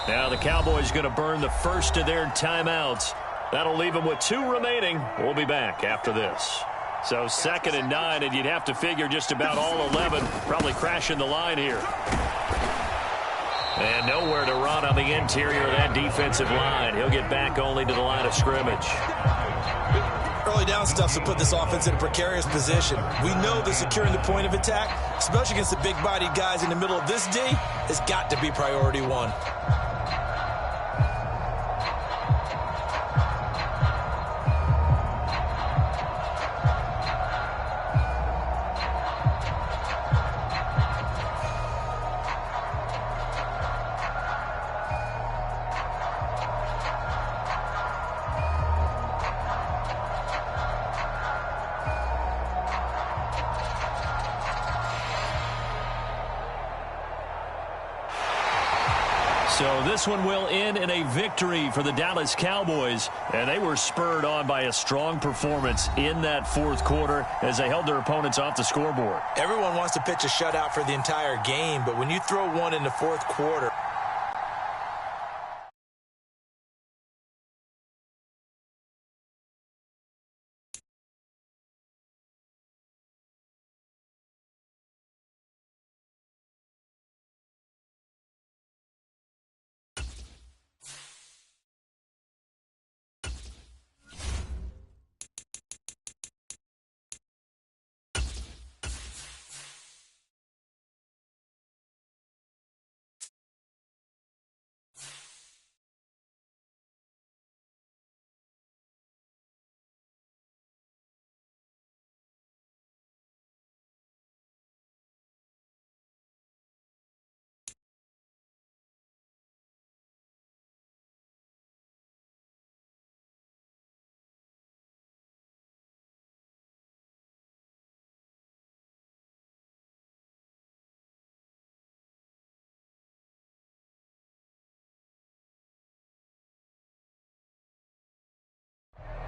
9. Now the Cowboys going to burn the first of their timeouts. That'll leave them with 2 remaining. We'll be back after this. So 2nd and 9, and you'd have to figure just about all 11 probably crashing the line here. And nowhere to run on the interior of that defensive line. He'll get back only to the line of scrimmage. Early down stuff to put this offense in a precarious position. We know that securing the point of attack, especially against the big-bodied guys in the middle of this D, has got to be priority 1. So this one will end in a victory for the Dallas Cowboys, and they were spurred on by a strong performance in that fourth quarter as they held their opponents off the scoreboard. Everyone wants to pitch a shutout for the entire game, but when you throw one in the fourth quarter,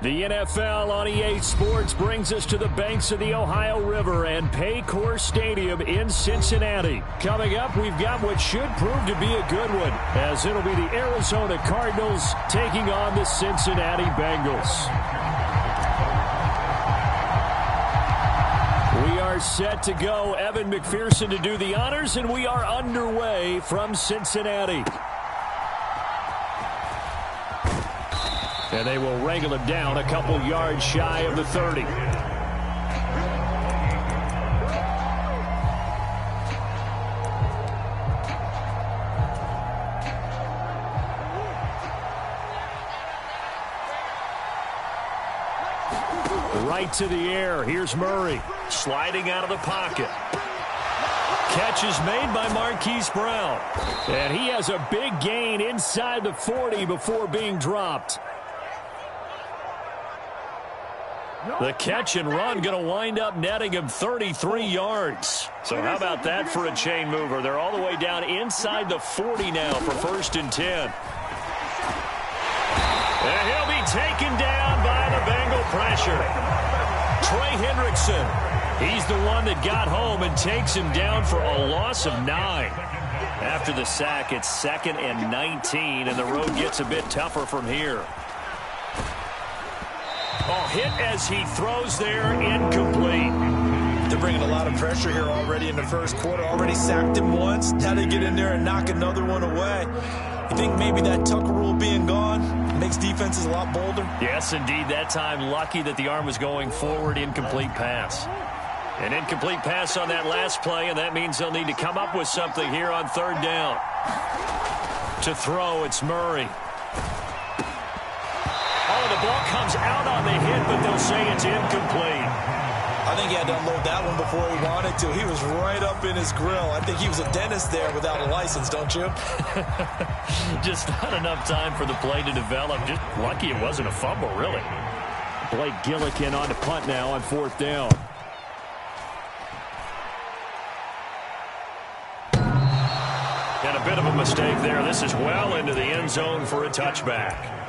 The NFL on EA Sports brings us to the banks of the Ohio River and Paycor Stadium in Cincinnati. Coming up, we've got what should prove to be a good one, as it'll be the Arizona Cardinals taking on the Cincinnati Bengals. We are set to go. Evan McPherson to do the honors, and we are underway from Cincinnati. And they will wrangle him down a couple yards shy of the 30. Right to the air. Here's Murray. Sliding out of the pocket. Catch is made by Marquise Brown. And he has a big gain inside the 40 before being dropped. The catch and run going to wind up netting him 33 yards. So how about that for a chain mover? They're all the way down inside the 40 now for 1st and 10. And he'll be taken down by the Bengal pressure. Trey Hendrickson, he's the one that got home and takes him down for a loss of 9. After the sack, it's 2nd and 19, and the road gets a bit tougher from here. Oh, hit as he throws there, incomplete. they're bringing a lot of pressure here already in the first quarter. Already sacked him once. How to get in there and knock another one away. You think maybe that Tucker rule being gone makes defenses a lot bolder? Yes, indeed. That time, lucky that the arm was going forward. Incomplete pass. An incomplete pass on that last play, and that means they'll need to come up with something here on 3rd down. To throw, it's Murray. Oh, the ball comes out on the hit, but they'll say it's incomplete. I think he had to unload that one before he wanted to. He was right up in his grill. I think he was a dentist there without a license, don't you? Just not enough time for the play to develop. Just lucky it wasn't a fumble, really. Blake Gillikin on to punt now on 4th down. And a bit of a mistake there. This is well into the end zone for a touchback.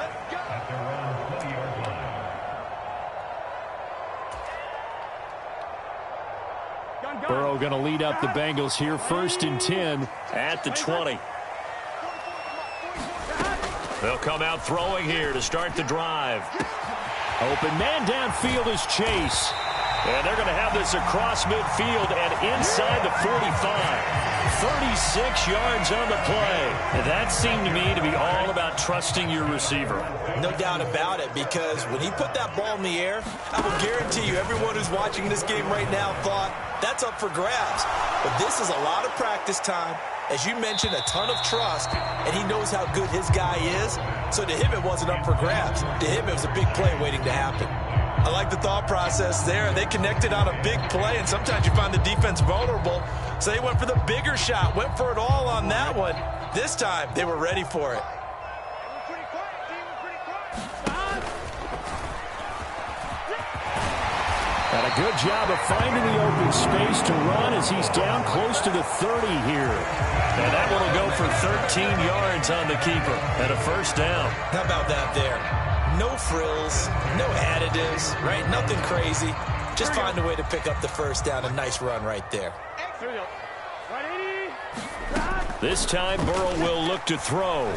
Burrow going to lead up the Bengals here. 1st and 10 at the 20. They'll come out throwing here to start the drive. Open man downfield is Chase. And they're going to have this across midfield and inside the 45. 36 yards on the play. And that seemed to me to be all about trusting your receiver. No doubt about it, because when he put that ball in the air, I will guarantee you everyone who's watching this game right now thought that's up for grabs. But this is a lot of practice time. As you mentioned, a ton of trust, and he knows how good his guy is. So to him, it wasn't up for grabs. To him, it was a big play waiting to happen. I like the thought process there. They connected on a big play, and sometimes you find the defense vulnerable. So they went for the bigger shot, went for it all on that one. This time, they were ready for it. And A good job of finding the open space to run as he's down close to the 30 here. And that one will go for 13 yards on the keeper and a first down. How about that there? No frills, no additives, right? Nothing crazy. Just find a way to pick up the first down. A nice run right there. This time, Burrow will look to throw.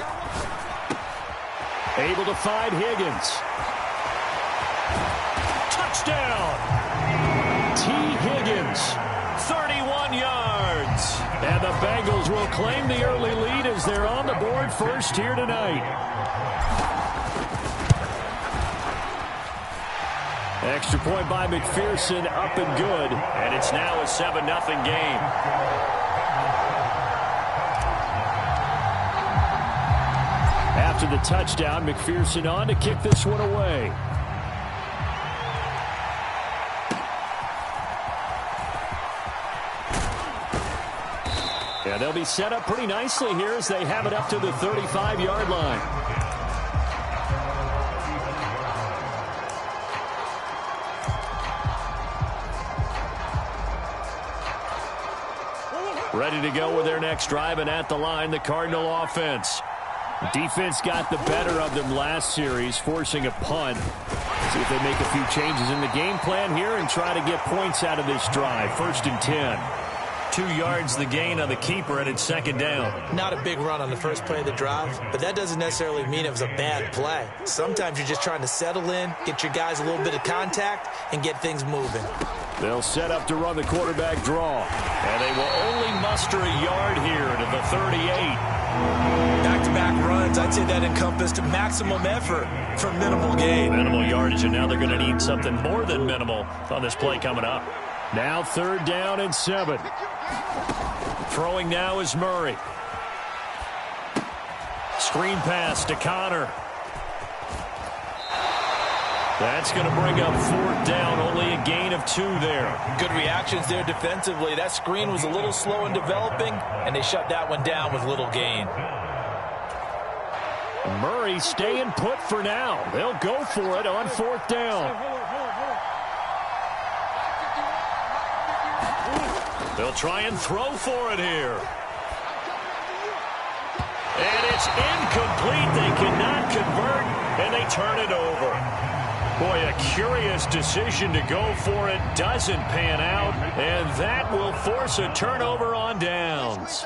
Able to find Higgins. Touchdown! T. Higgins, 31 yards. And the Bengals will claim the early lead as they're on the board first here tonight. Extra point by McPherson, up and good. And it's now a 7-0 game. After the touchdown, McPherson on to kick this one away. Yeah, they'll be set up pretty nicely here as they have it up to the 35-yard line. Ready to go with their next drive, and at the line, the Cardinal offense. Defense got the better of them last series, forcing a punt. See if they make a few changes in the game plan here and try to get points out of this drive. 1st and 10. 2 yards the gain on the keeper, and it's second down. Not a big run on the first play of the drive, but that doesn't necessarily mean it was a bad play. Sometimes you're just trying to settle in, get your guys a little bit of contact, and get things moving. They'll set up to run the quarterback draw. And they will only muster a yard here to the 38. Back-to-back runs, I'd say that encompassed maximum effort for minimal gain. Minimal yardage, and now they're going to need something more than minimal on this play coming up. Now 3rd down and 7. Throwing now is Murray. Screen pass to Connor. That's going to bring up 4th down, only a gain of 2 there. Good reactions there defensively. That screen was a little slow in developing, and they shut that one down with little gain. Murray staying put for now. They'll go for it on 4th down. They'll try and throw for it here. And it's incomplete. They cannot convert, and they turn it over. Boy, a curious decision to go for it. Doesn't pan out, and that will force a turnover on downs.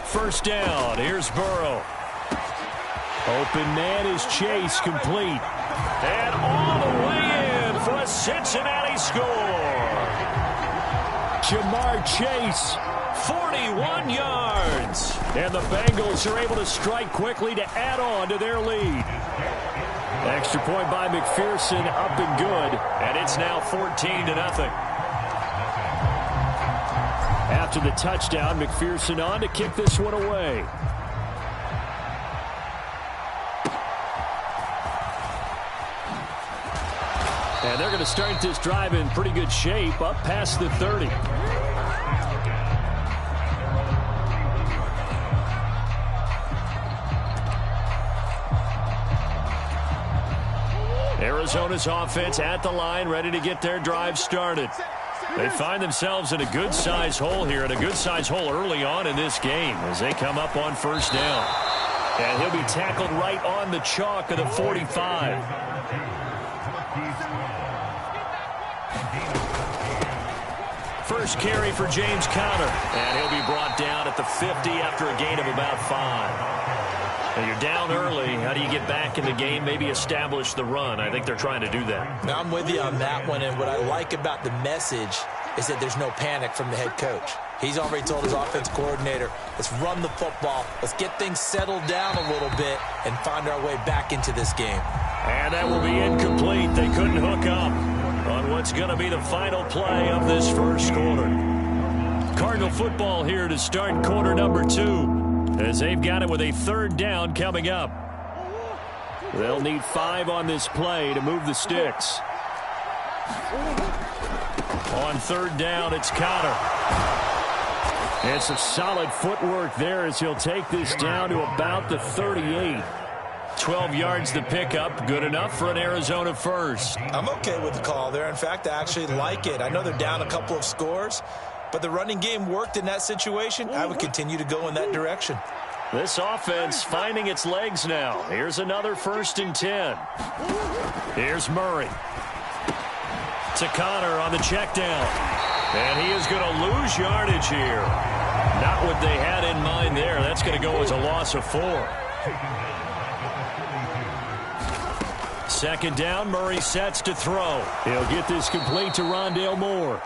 1st down. Here's Burrow. Open man is Chase, complete. And all the way in for a Cincinnati score. Jamar Chase, 41 yards. And the Bengals are able to strike quickly to add on to their lead. Extra point by McPherson, up and good. And it's now 14-0. After the touchdown, McPherson on to kick this one away. And they're going to start this drive in pretty good shape, up past the 30. Arizona's offense at the line, ready to get their drive started. They find themselves in a good-sized hole here, and a good-sized hole early on in this game as they come up on 1st down. And he'll be tackled right on the chalk of the 45. First carry for James Conner, and he'll be brought down at the 50 after a gain of about 5. Now you're down early. How do you get back in the game? Maybe establish the run. I think they're trying to do that. Now, I'm with you on that one, and what I like about the message is that there's no panic from the head coach. He's already told his offense coordinator, let's run the football, let's get things settled down a little bit and find our way back into this game. And that will be incomplete. They couldn't hook up on what's going to be the final play of this first quarter. Cardinal football here to start quarter number 2 as they've got it with a 3rd down coming up. They'll need 5 on this play to move the sticks. On 3rd down, it's Conner. And some solid footwork there as he'll take this down to about the 38. 12 yards to pick up. Good enough for an Arizona first. I'm okay with the call there. In fact, I actually like it. I know they're down a couple of scores, but the running game worked in that situation. I would continue to go in that direction. This offense finding its legs now. Here's another 1st and 10. Here's Murray. To Connor on the check down. And he is going to lose yardage here. Not what they had in mind there. That's going to go as a loss of 4. 2nd down, Murray sets to throw. He'll get this complete to Rondale Moore.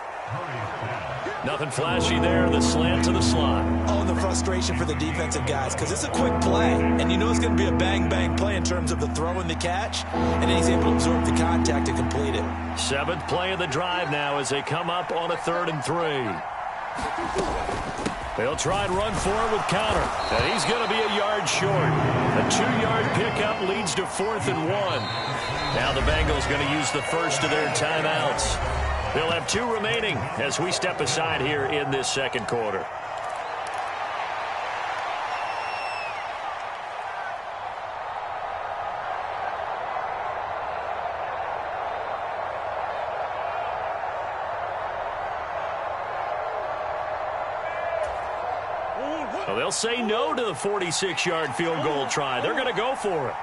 Nothing flashy there. The slant to the slot. Oh, and the frustration for the defensive guys, because it's a quick play, and you know it's going to be a bang-bang play in terms of the throw and the catch, and then he's able to absorb the contact to complete it. 7th play of the drive now as they come up on a 3rd and 3. They'll try and run forward with Connor, and he's going to be a yard short. A 2-yard pickup leads to 4th and 1. Now the Bengals going to use the first of their timeouts. They'll have 2 remaining as we step aside here in this 2nd quarter. Well, they'll say no to the 46-yard field goal try. They're going to go for it.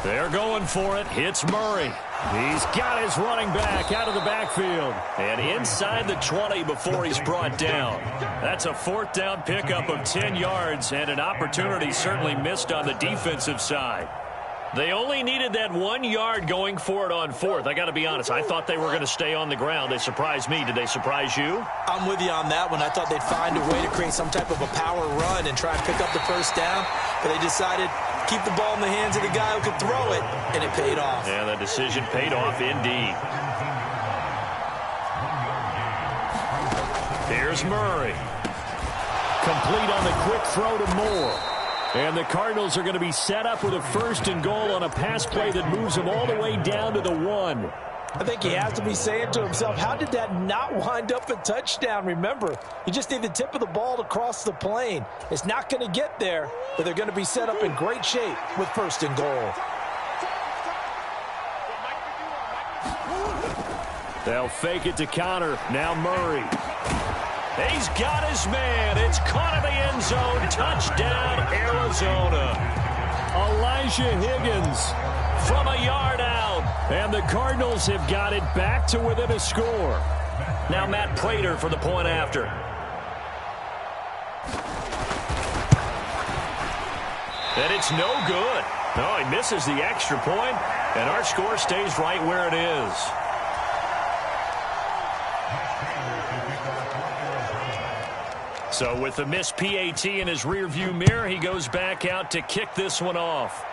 They're going for it. Hits Murray. He's got his running back out of the backfield. And inside the 20 before he's brought down. That's a 4th down pickup of 10 yards and an opportunity certainly missed on the defensive side. They only needed that 1 yard going for it on 4th. I got to be honest, I thought they were going to stay on the ground. They surprised me. Did they surprise you? I'm with you on that one. I thought they'd find a way to create some type of a power run and try and pick up the 1st down, but they decided keep the ball in the hands of the guy who could throw it, and it paid off. Yeah, the decision paid off indeed. Here's Murray. Complete on the quick throw to Moore. And the Cardinals are going to be set up with a 1st and goal on a pass play that moves them all the way down to the 1. I think he has to be saying to himself, how did that not wind up a touchdown? Remember, you just need the tip of the ball to cross the plane. It's not going to get there, but they're going to be set up in great shape with 1st and goal. They'll fake it to Connor. Now Murray. He's got his man. It's caught in the end zone. Touchdown, Arizona. Elijah Higgins from a yard out. And the Cardinals have got it back to within a score. Now Matt Prater for the point after. And it's no good. No, he misses the extra point, and our score stays right where it is. So with the missed PAT in his rearview mirror, he goes back out to kick this one off.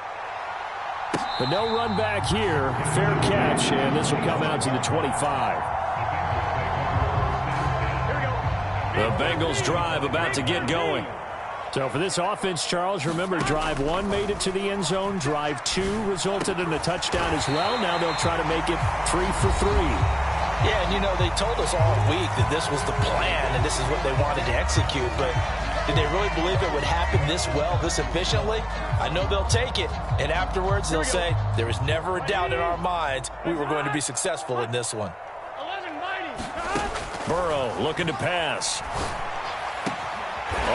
But no run back here. Fair catch, and this will come out to the 25. The Bengals drive about to get going. So for this offense, Charles, remember drive 1 made it to the end zone. Drive 2 resulted in a touchdown as well. Now they'll try to make it 3 for 3. Yeah, and you know, they told us all week that this was the plan and this is what they wanted to execute, but did they really believe it would happen this well, this efficiently? I know they'll take it, and afterwards they'll say, there was never a doubt in our minds we were going to be successful in this one. Burrow looking to pass.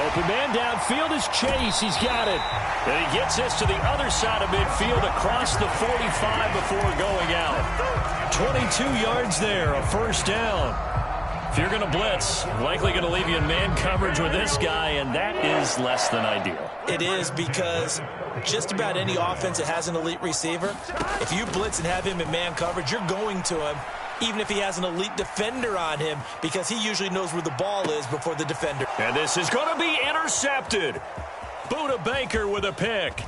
Open man downfield is Chase. He's got it. And he gets this to the other side of midfield across the 45 before going out. 22 yards there, a 1st down. If you're going to blitz, likely going to leave you in man coverage with this guy, and that is less than ideal. It is, because just about any offense that has an elite receiver, if you blitz and have him in man coverage, you're going to him, even if he has an elite defender on him, because he usually knows where the ball is before the defender. And this is going to be intercepted. Buda Baker with a pick.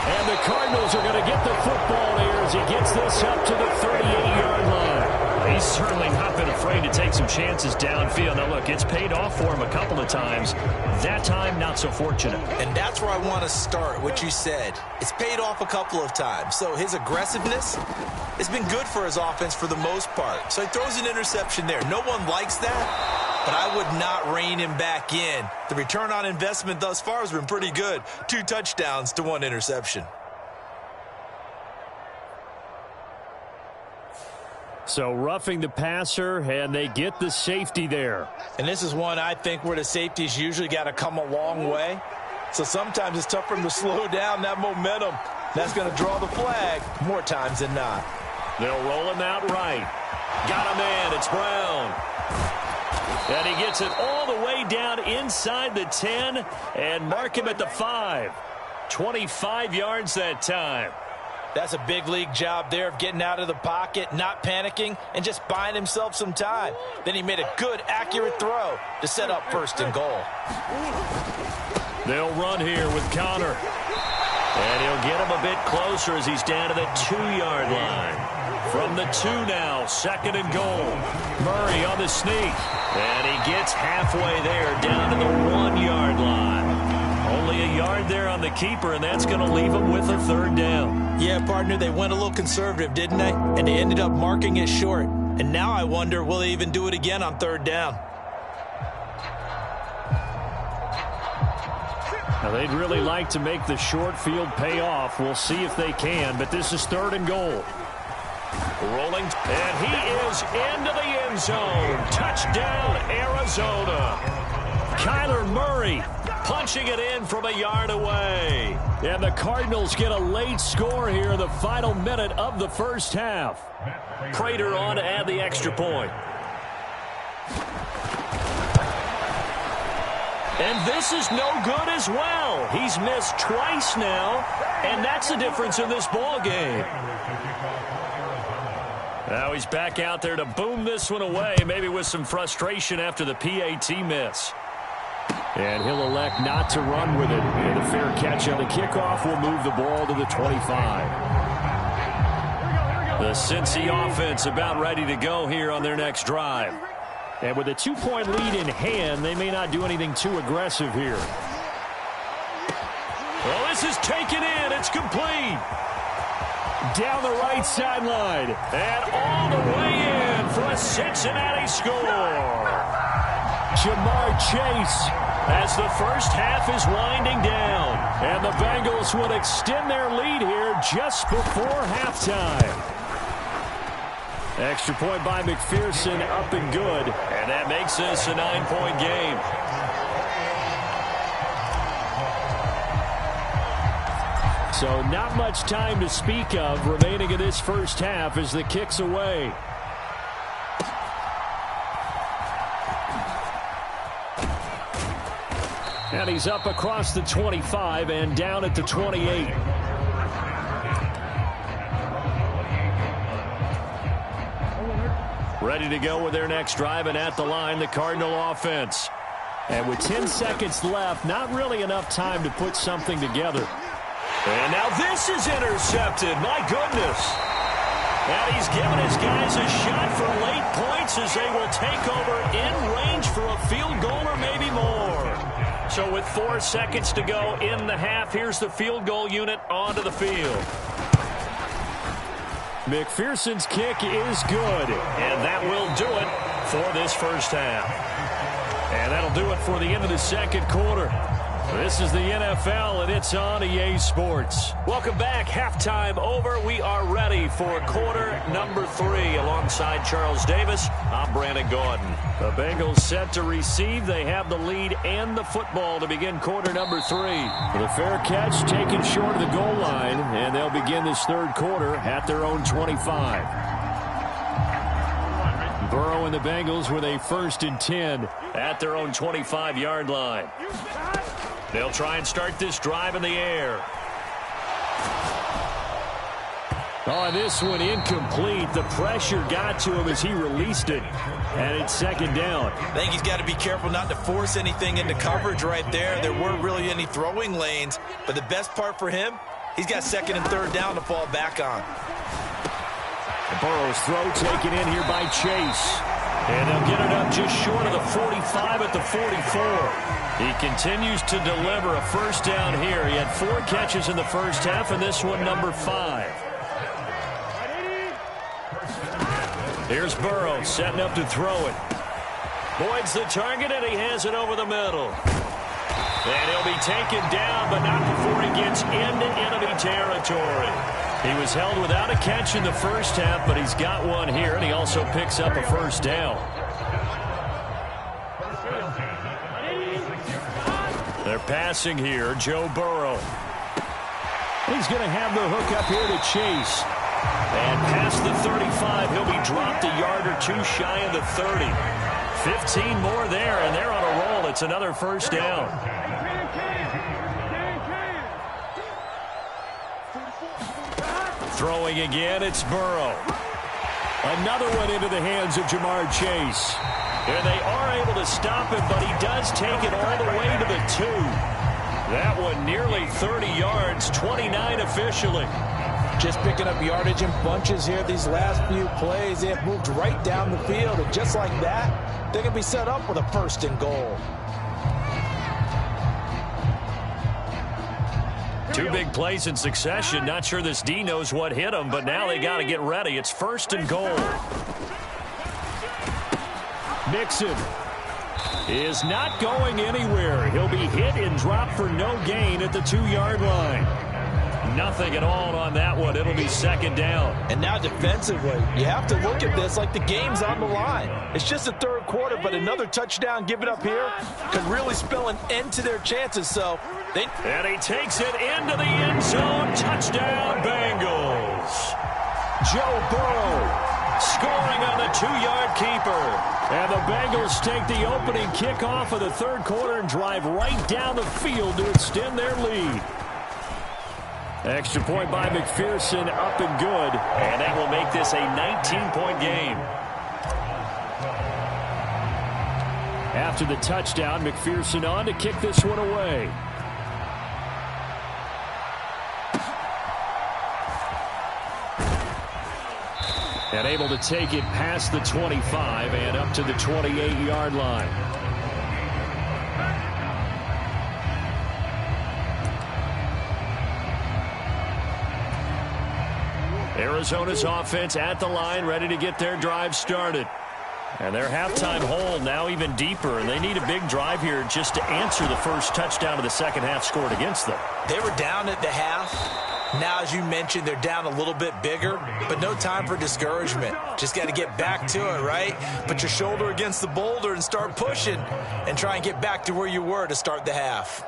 And the Cardinals are going to get the football here as he gets this up to the 38-yard line. He's certainly not been afraid to take some chances downfield. Now, look, it's paid off for him a couple of times. That time, not so fortunate. And that's where I want to start, what you said. It's paid off a couple of times. So his aggressiveness has been good for his offense for the most part. So he throws an interception there. No one likes that. but I would not rein him back in. The return on investment thus far has been pretty good. 2 touchdowns to 1 interception. So roughing the passer, and they get the safety there. And this is one I think where the safety's usually got to come a long way. So sometimes it's tough for him to slow down that momentum. That's going to draw the flag more times than not. They'll roll him out right. Got a man. It's Brown. And he gets it all the way down inside the 10 and mark him at the 5. 25 yards that time. That's a big league job there of getting out of the pocket, not panicking, and just buying himself some time. Then he made a good, accurate throw to set up 1st and goal. They'll run here with Connor. And he'll get him a bit closer as he's down to the 2-yard line. From the 2 now, 2nd and goal. Murray on the sneak. And he gets halfway there, down to the 1-yard line. Only a yard there on the keeper, and that's going to leave him with a 3rd down. Yeah, partner, they went a little conservative, didn't they? And they ended up marking it short. And now I wonder, will they even do it again on 3rd down? Now, they'd really like to make the short field pay off. We'll see if they can, but this is 3rd and goal. Rolling, and he is into the end zone. Touchdown, Arizona. Kyler Murray punching it in from a yard away. And the Cardinals get a late score here in the final minute of the first half. Prater on to add the extra point. And this is no good as well. He's missed twice now, and that's the difference in this ball game. Now he's back out there to boom this one away, maybe with some frustration after the PAT miss. And he'll elect not to run with it. And a fair catch on the kickoff will move the ball to the 25. The Cincy offense about ready to go here on their next drive. And with a 2-point lead in hand, they may not do anything too aggressive here. Well, this is taken in. It's complete. Down the right sideline. And all the way in for a Cincinnati score. Jamar Chase as the first half is winding down. And the Bengals would extend their lead here just before halftime. Extra point by McPherson, up and good. And that makes this a 9-point game. So not much time to speak of remaining in this first half as the kick's away. And he's up across the 25 and down at the 28. Ready to go with their next drive, and at the line, the Cardinal offense. And with 10 seconds left, not really enough time to put something together. And now this is intercepted. My goodness. And he's given his guys a shot for late points as they will take over in range for a field goal or maybe more. So with 4 seconds to go in the half, here's the field goal unit onto the field. McPherson's kick is good, and that will do it for this first half. And that'll do it for the end of the second quarter. This is the NFL, and it's on EA Sports. Welcome back. Halftime over. We are ready for quarter number 3. Alongside Charles Davis, I'm Brandon Gordon. The Bengals set to receive. They have the lead and the football to begin quarter number 3. With a fair catch taken short of the goal line, and they'll begin this third quarter at their own 25. Burrow and the Bengals with a 1st and 10 at their own 25-yard line. They'll try and start this drive in the air. Oh, this one incomplete. The pressure got to him as he released it. And it's 2nd down. I think he's got to be careful not to force anything into coverage right there. There weren't really any throwing lanes. But the best part for him, he's got 2nd and 3rd down to fall back on. Burrow's throw taken in here by Chase. And they'll get it up just short of the 45 at the 44. He continues to deliver a 1st down here. He had 4 catches in the first half, and this one number 5. Here's Burrow setting up to throw it. Boyd's the target, and he has it over the middle. And he'll be taken down, but not before he gets into enemy territory. He was held without a catch in the first half, but he's got one here, and he also picks up a first down. They're passing here. Joe Burrow. He's going to have the hook up here to Chase. And past the 35, he'll be dropped a yard or two shy of the 30. 15 more there, and they're on a roll. It's another first down. Throwing again, it's Burrow. Another one into the hands of Jamar Chase. And they are able to stop him, but he does take it all the way to the 2. That one nearly 30 yards, 29 officially. Just picking up yardage in bunches here these last few plays. They have moved right down the field, and just like that, they're going to be set up with a first and goal. Two big plays in succession. Not sure this D knows what hit him, but now they got to get ready. It's first and goal. Mixon is not going anywhere. He'll be hit and dropped for no gain at the 2-yard line. Nothing at all on that one. It'll be second down. And now defensively, you have to look at this like the game's on the line. It's just the third quarter, but another touchdown given up here could really spell an end to their chances. And he takes it into the end zone. Touchdown, Bengals. Joe Burrow scoring on the 2-yard keeper. And the Bengals take the opening kickoff of the third quarter and drive right down the field to extend their lead. Extra point by McPherson, up and good. And that will make this a 19-point game. After the touchdown, McPherson on to kick this one away. And able to take it past the 25 and up to the 28-yard line. Arizona's offense at the line, ready to get their drive started. And their halftime hole now even deeper, and they need a big drive here just to answer the first touchdown of the second half scored against them. They were down at the half. Now, as you mentioned, they're down a little bit bigger, but no time for discouragement. Just got to get back to it, right? Put your shoulder against the boulder and start pushing and try and get back to where you were to start the half.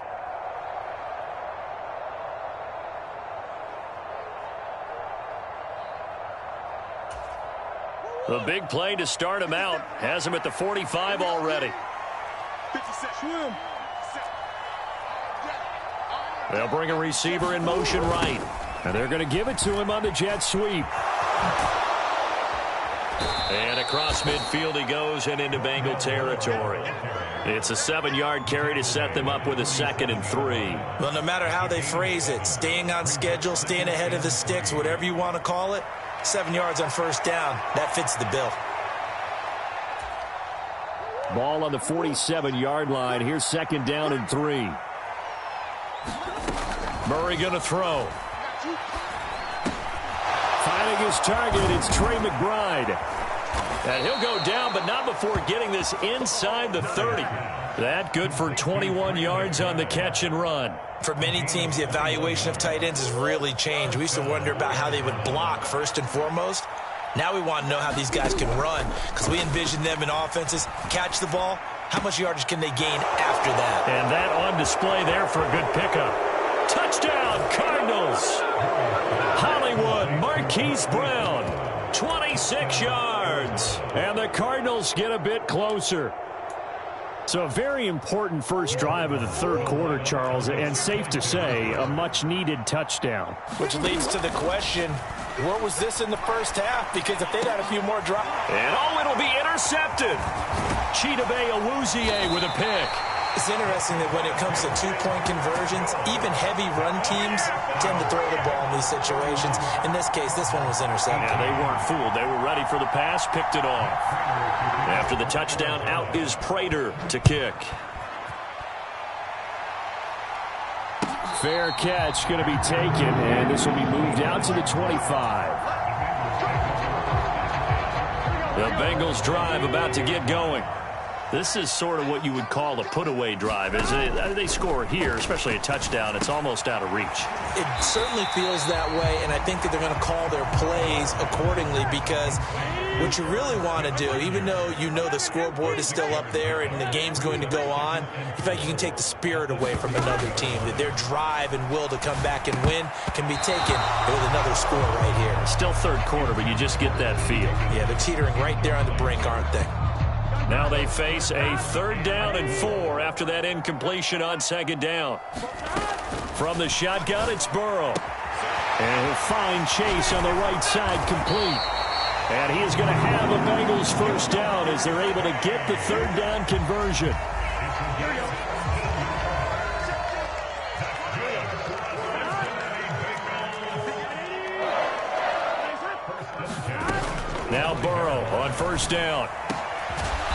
The big play to start him out has him at the 45 already. They'll bring a receiver in motion right. And they're going to give it to him on the jet sweep. And across midfield he goes and into Bengal territory. It's a 7-yard carry to set them up with a 2nd and 3. Well, no matter how they phrase it, staying on schedule, staying ahead of the sticks, whatever you want to call it, 7 yards on first down, that fits the bill. Ball on the 47-yard line. Here's 2nd down and 3. Murray going to throw. Finding his target, it's Trey McBride. And he'll go down, but not before getting this inside the 30. That good for 21 yards on the catch and run. For many teams, the evaluation of tight ends has really changed. We used to wonder about how they would block first and foremost. Now we want to know how these guys can run, because we envision them in offenses catch the ball. How much yardage can they gain after that? And that on display there for a good pickup. Touchdown, Cardinals. Hollywood, Marquise Brown, 26 yards. And the Cardinals get a bit closer. So a very important first drive of the third quarter, Charles, and safe to say, a much-needed touchdown. Which leads to the question, where was this in the first half? Because if they'd had a few more drives. And it'll be intercepted. Chidobe Awuzie with a pick. It's interesting that when it comes to two-point conversions, even heavy run teams tend to throw the ball in these situations. In this case, this one was intercepted. Yeah, they weren't fooled. They were ready for the pass, picked it off. After the touchdown, out is Prater to kick. Fair catch going to be taken, and this will be moved out to the 25. The Bengals drive about to get going. This is sort of what you would call a put-away drive. As they score here, especially a touchdown, it's almost out of reach. It certainly feels that way, and I think that they're going to call their plays accordingly, because what you really want to do, even though you know the scoreboard is still up there and the game's going to go on, in fact, you can take the spirit away from another team, that their drive and will to come back and win can be taken with another score right here. Still third quarter, but you just get that feel. Yeah, they're teetering right there on the brink, aren't they? Now they face a 3rd down and 4 after that incompletion on 2nd down. From the shotgun, it's Burrow. And he'll find Chase on the right side, complete. And he is going to have a Bengals 1st down as they're able to get the 3rd down conversion. Now Burrow on 1st down.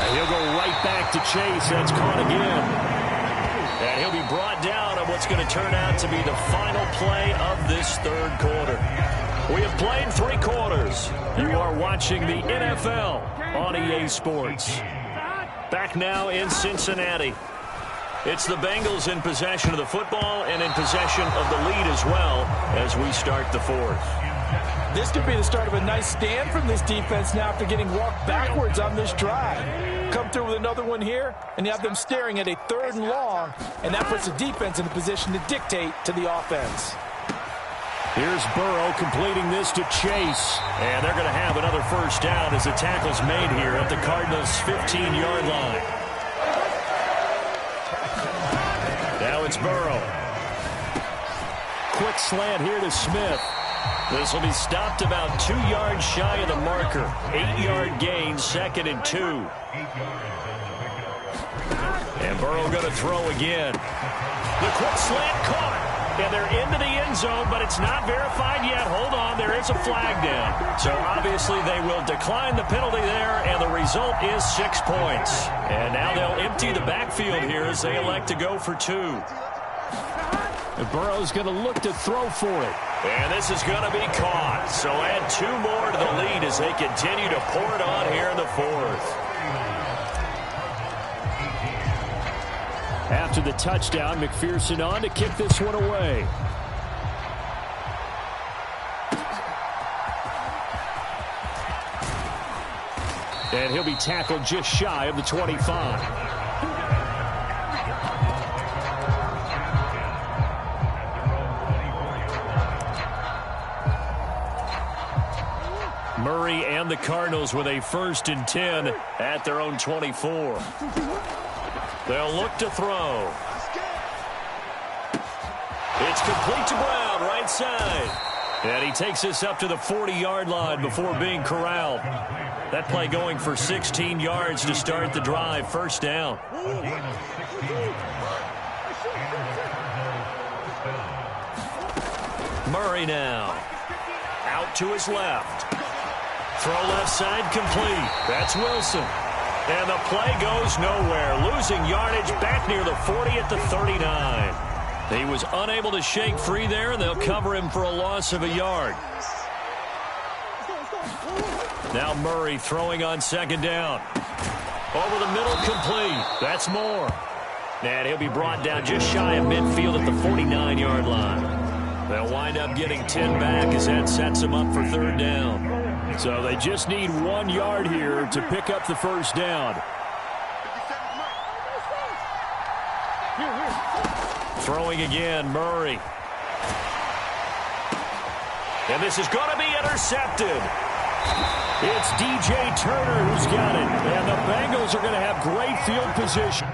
And he'll go right back to Chase. That's caught again. And he'll be brought down on what's going to turn out to be the final play of this 3rd quarter. We have played 3 quarters. You are watching the NFL on EA Sports. Back now in Cincinnati. It's the Bengals in possession of the football and in possession of the lead as well as we start the 4th. This could be the start of a nice stand from this defense now after getting walked backwards on this drive. Come through with another one here, and you have them staring at a 3rd and long, and that puts the defense in a position to dictate to the offense. Here's Burrow completing this to Chase. And they're going to have another 1st down as the tackle's made here at the Cardinals' 15-yard line. Now it's Burrow. Quick slant here to Smith. This will be stopped about 2 yards shy of the marker. 8-yard gain, 2nd and 2. And Burrow going to throw again. The quick slant caught. And they're into the end zone, but it's not verified yet. Hold on, there is a flag down. So obviously they will decline the penalty there, and the result is 6 points. And now they'll empty the backfield here as they elect to go for 2. And Burrow's going to look to throw for it. And this is going to be caught. So add 2 more to the lead as they continue to pour it on here in the 4th. After the touchdown, McPherson on to kick this one away. And he'll be tackled just shy of the 25. Murray and the Cardinals with a 1st and 10 at their own 24. They'll look to throw. It's complete to Brown, right side. And he takes this up to the 40-yard line before being corralled. That play going for 16 yards to start the drive. 1st down. Murray now. Out to his left. Throw left side complete. That's Wilson. And the play goes nowhere. Losing yardage back near the 40 at the 39. He was unable to shake free there, and they'll cover him for a loss of a yard. Now Murray throwing on 2nd down. Over the middle, complete. That's Moore. And he'll be brought down just shy of midfield at the 49-yard line. They'll wind up getting 10 back as that sets them up for 3rd down. So they just need 1 yard here to pick up the 1st down. Throwing again, Murray. And this is going to be intercepted. It's DJ Turner who's got it. And the Bengals are going to have great field position.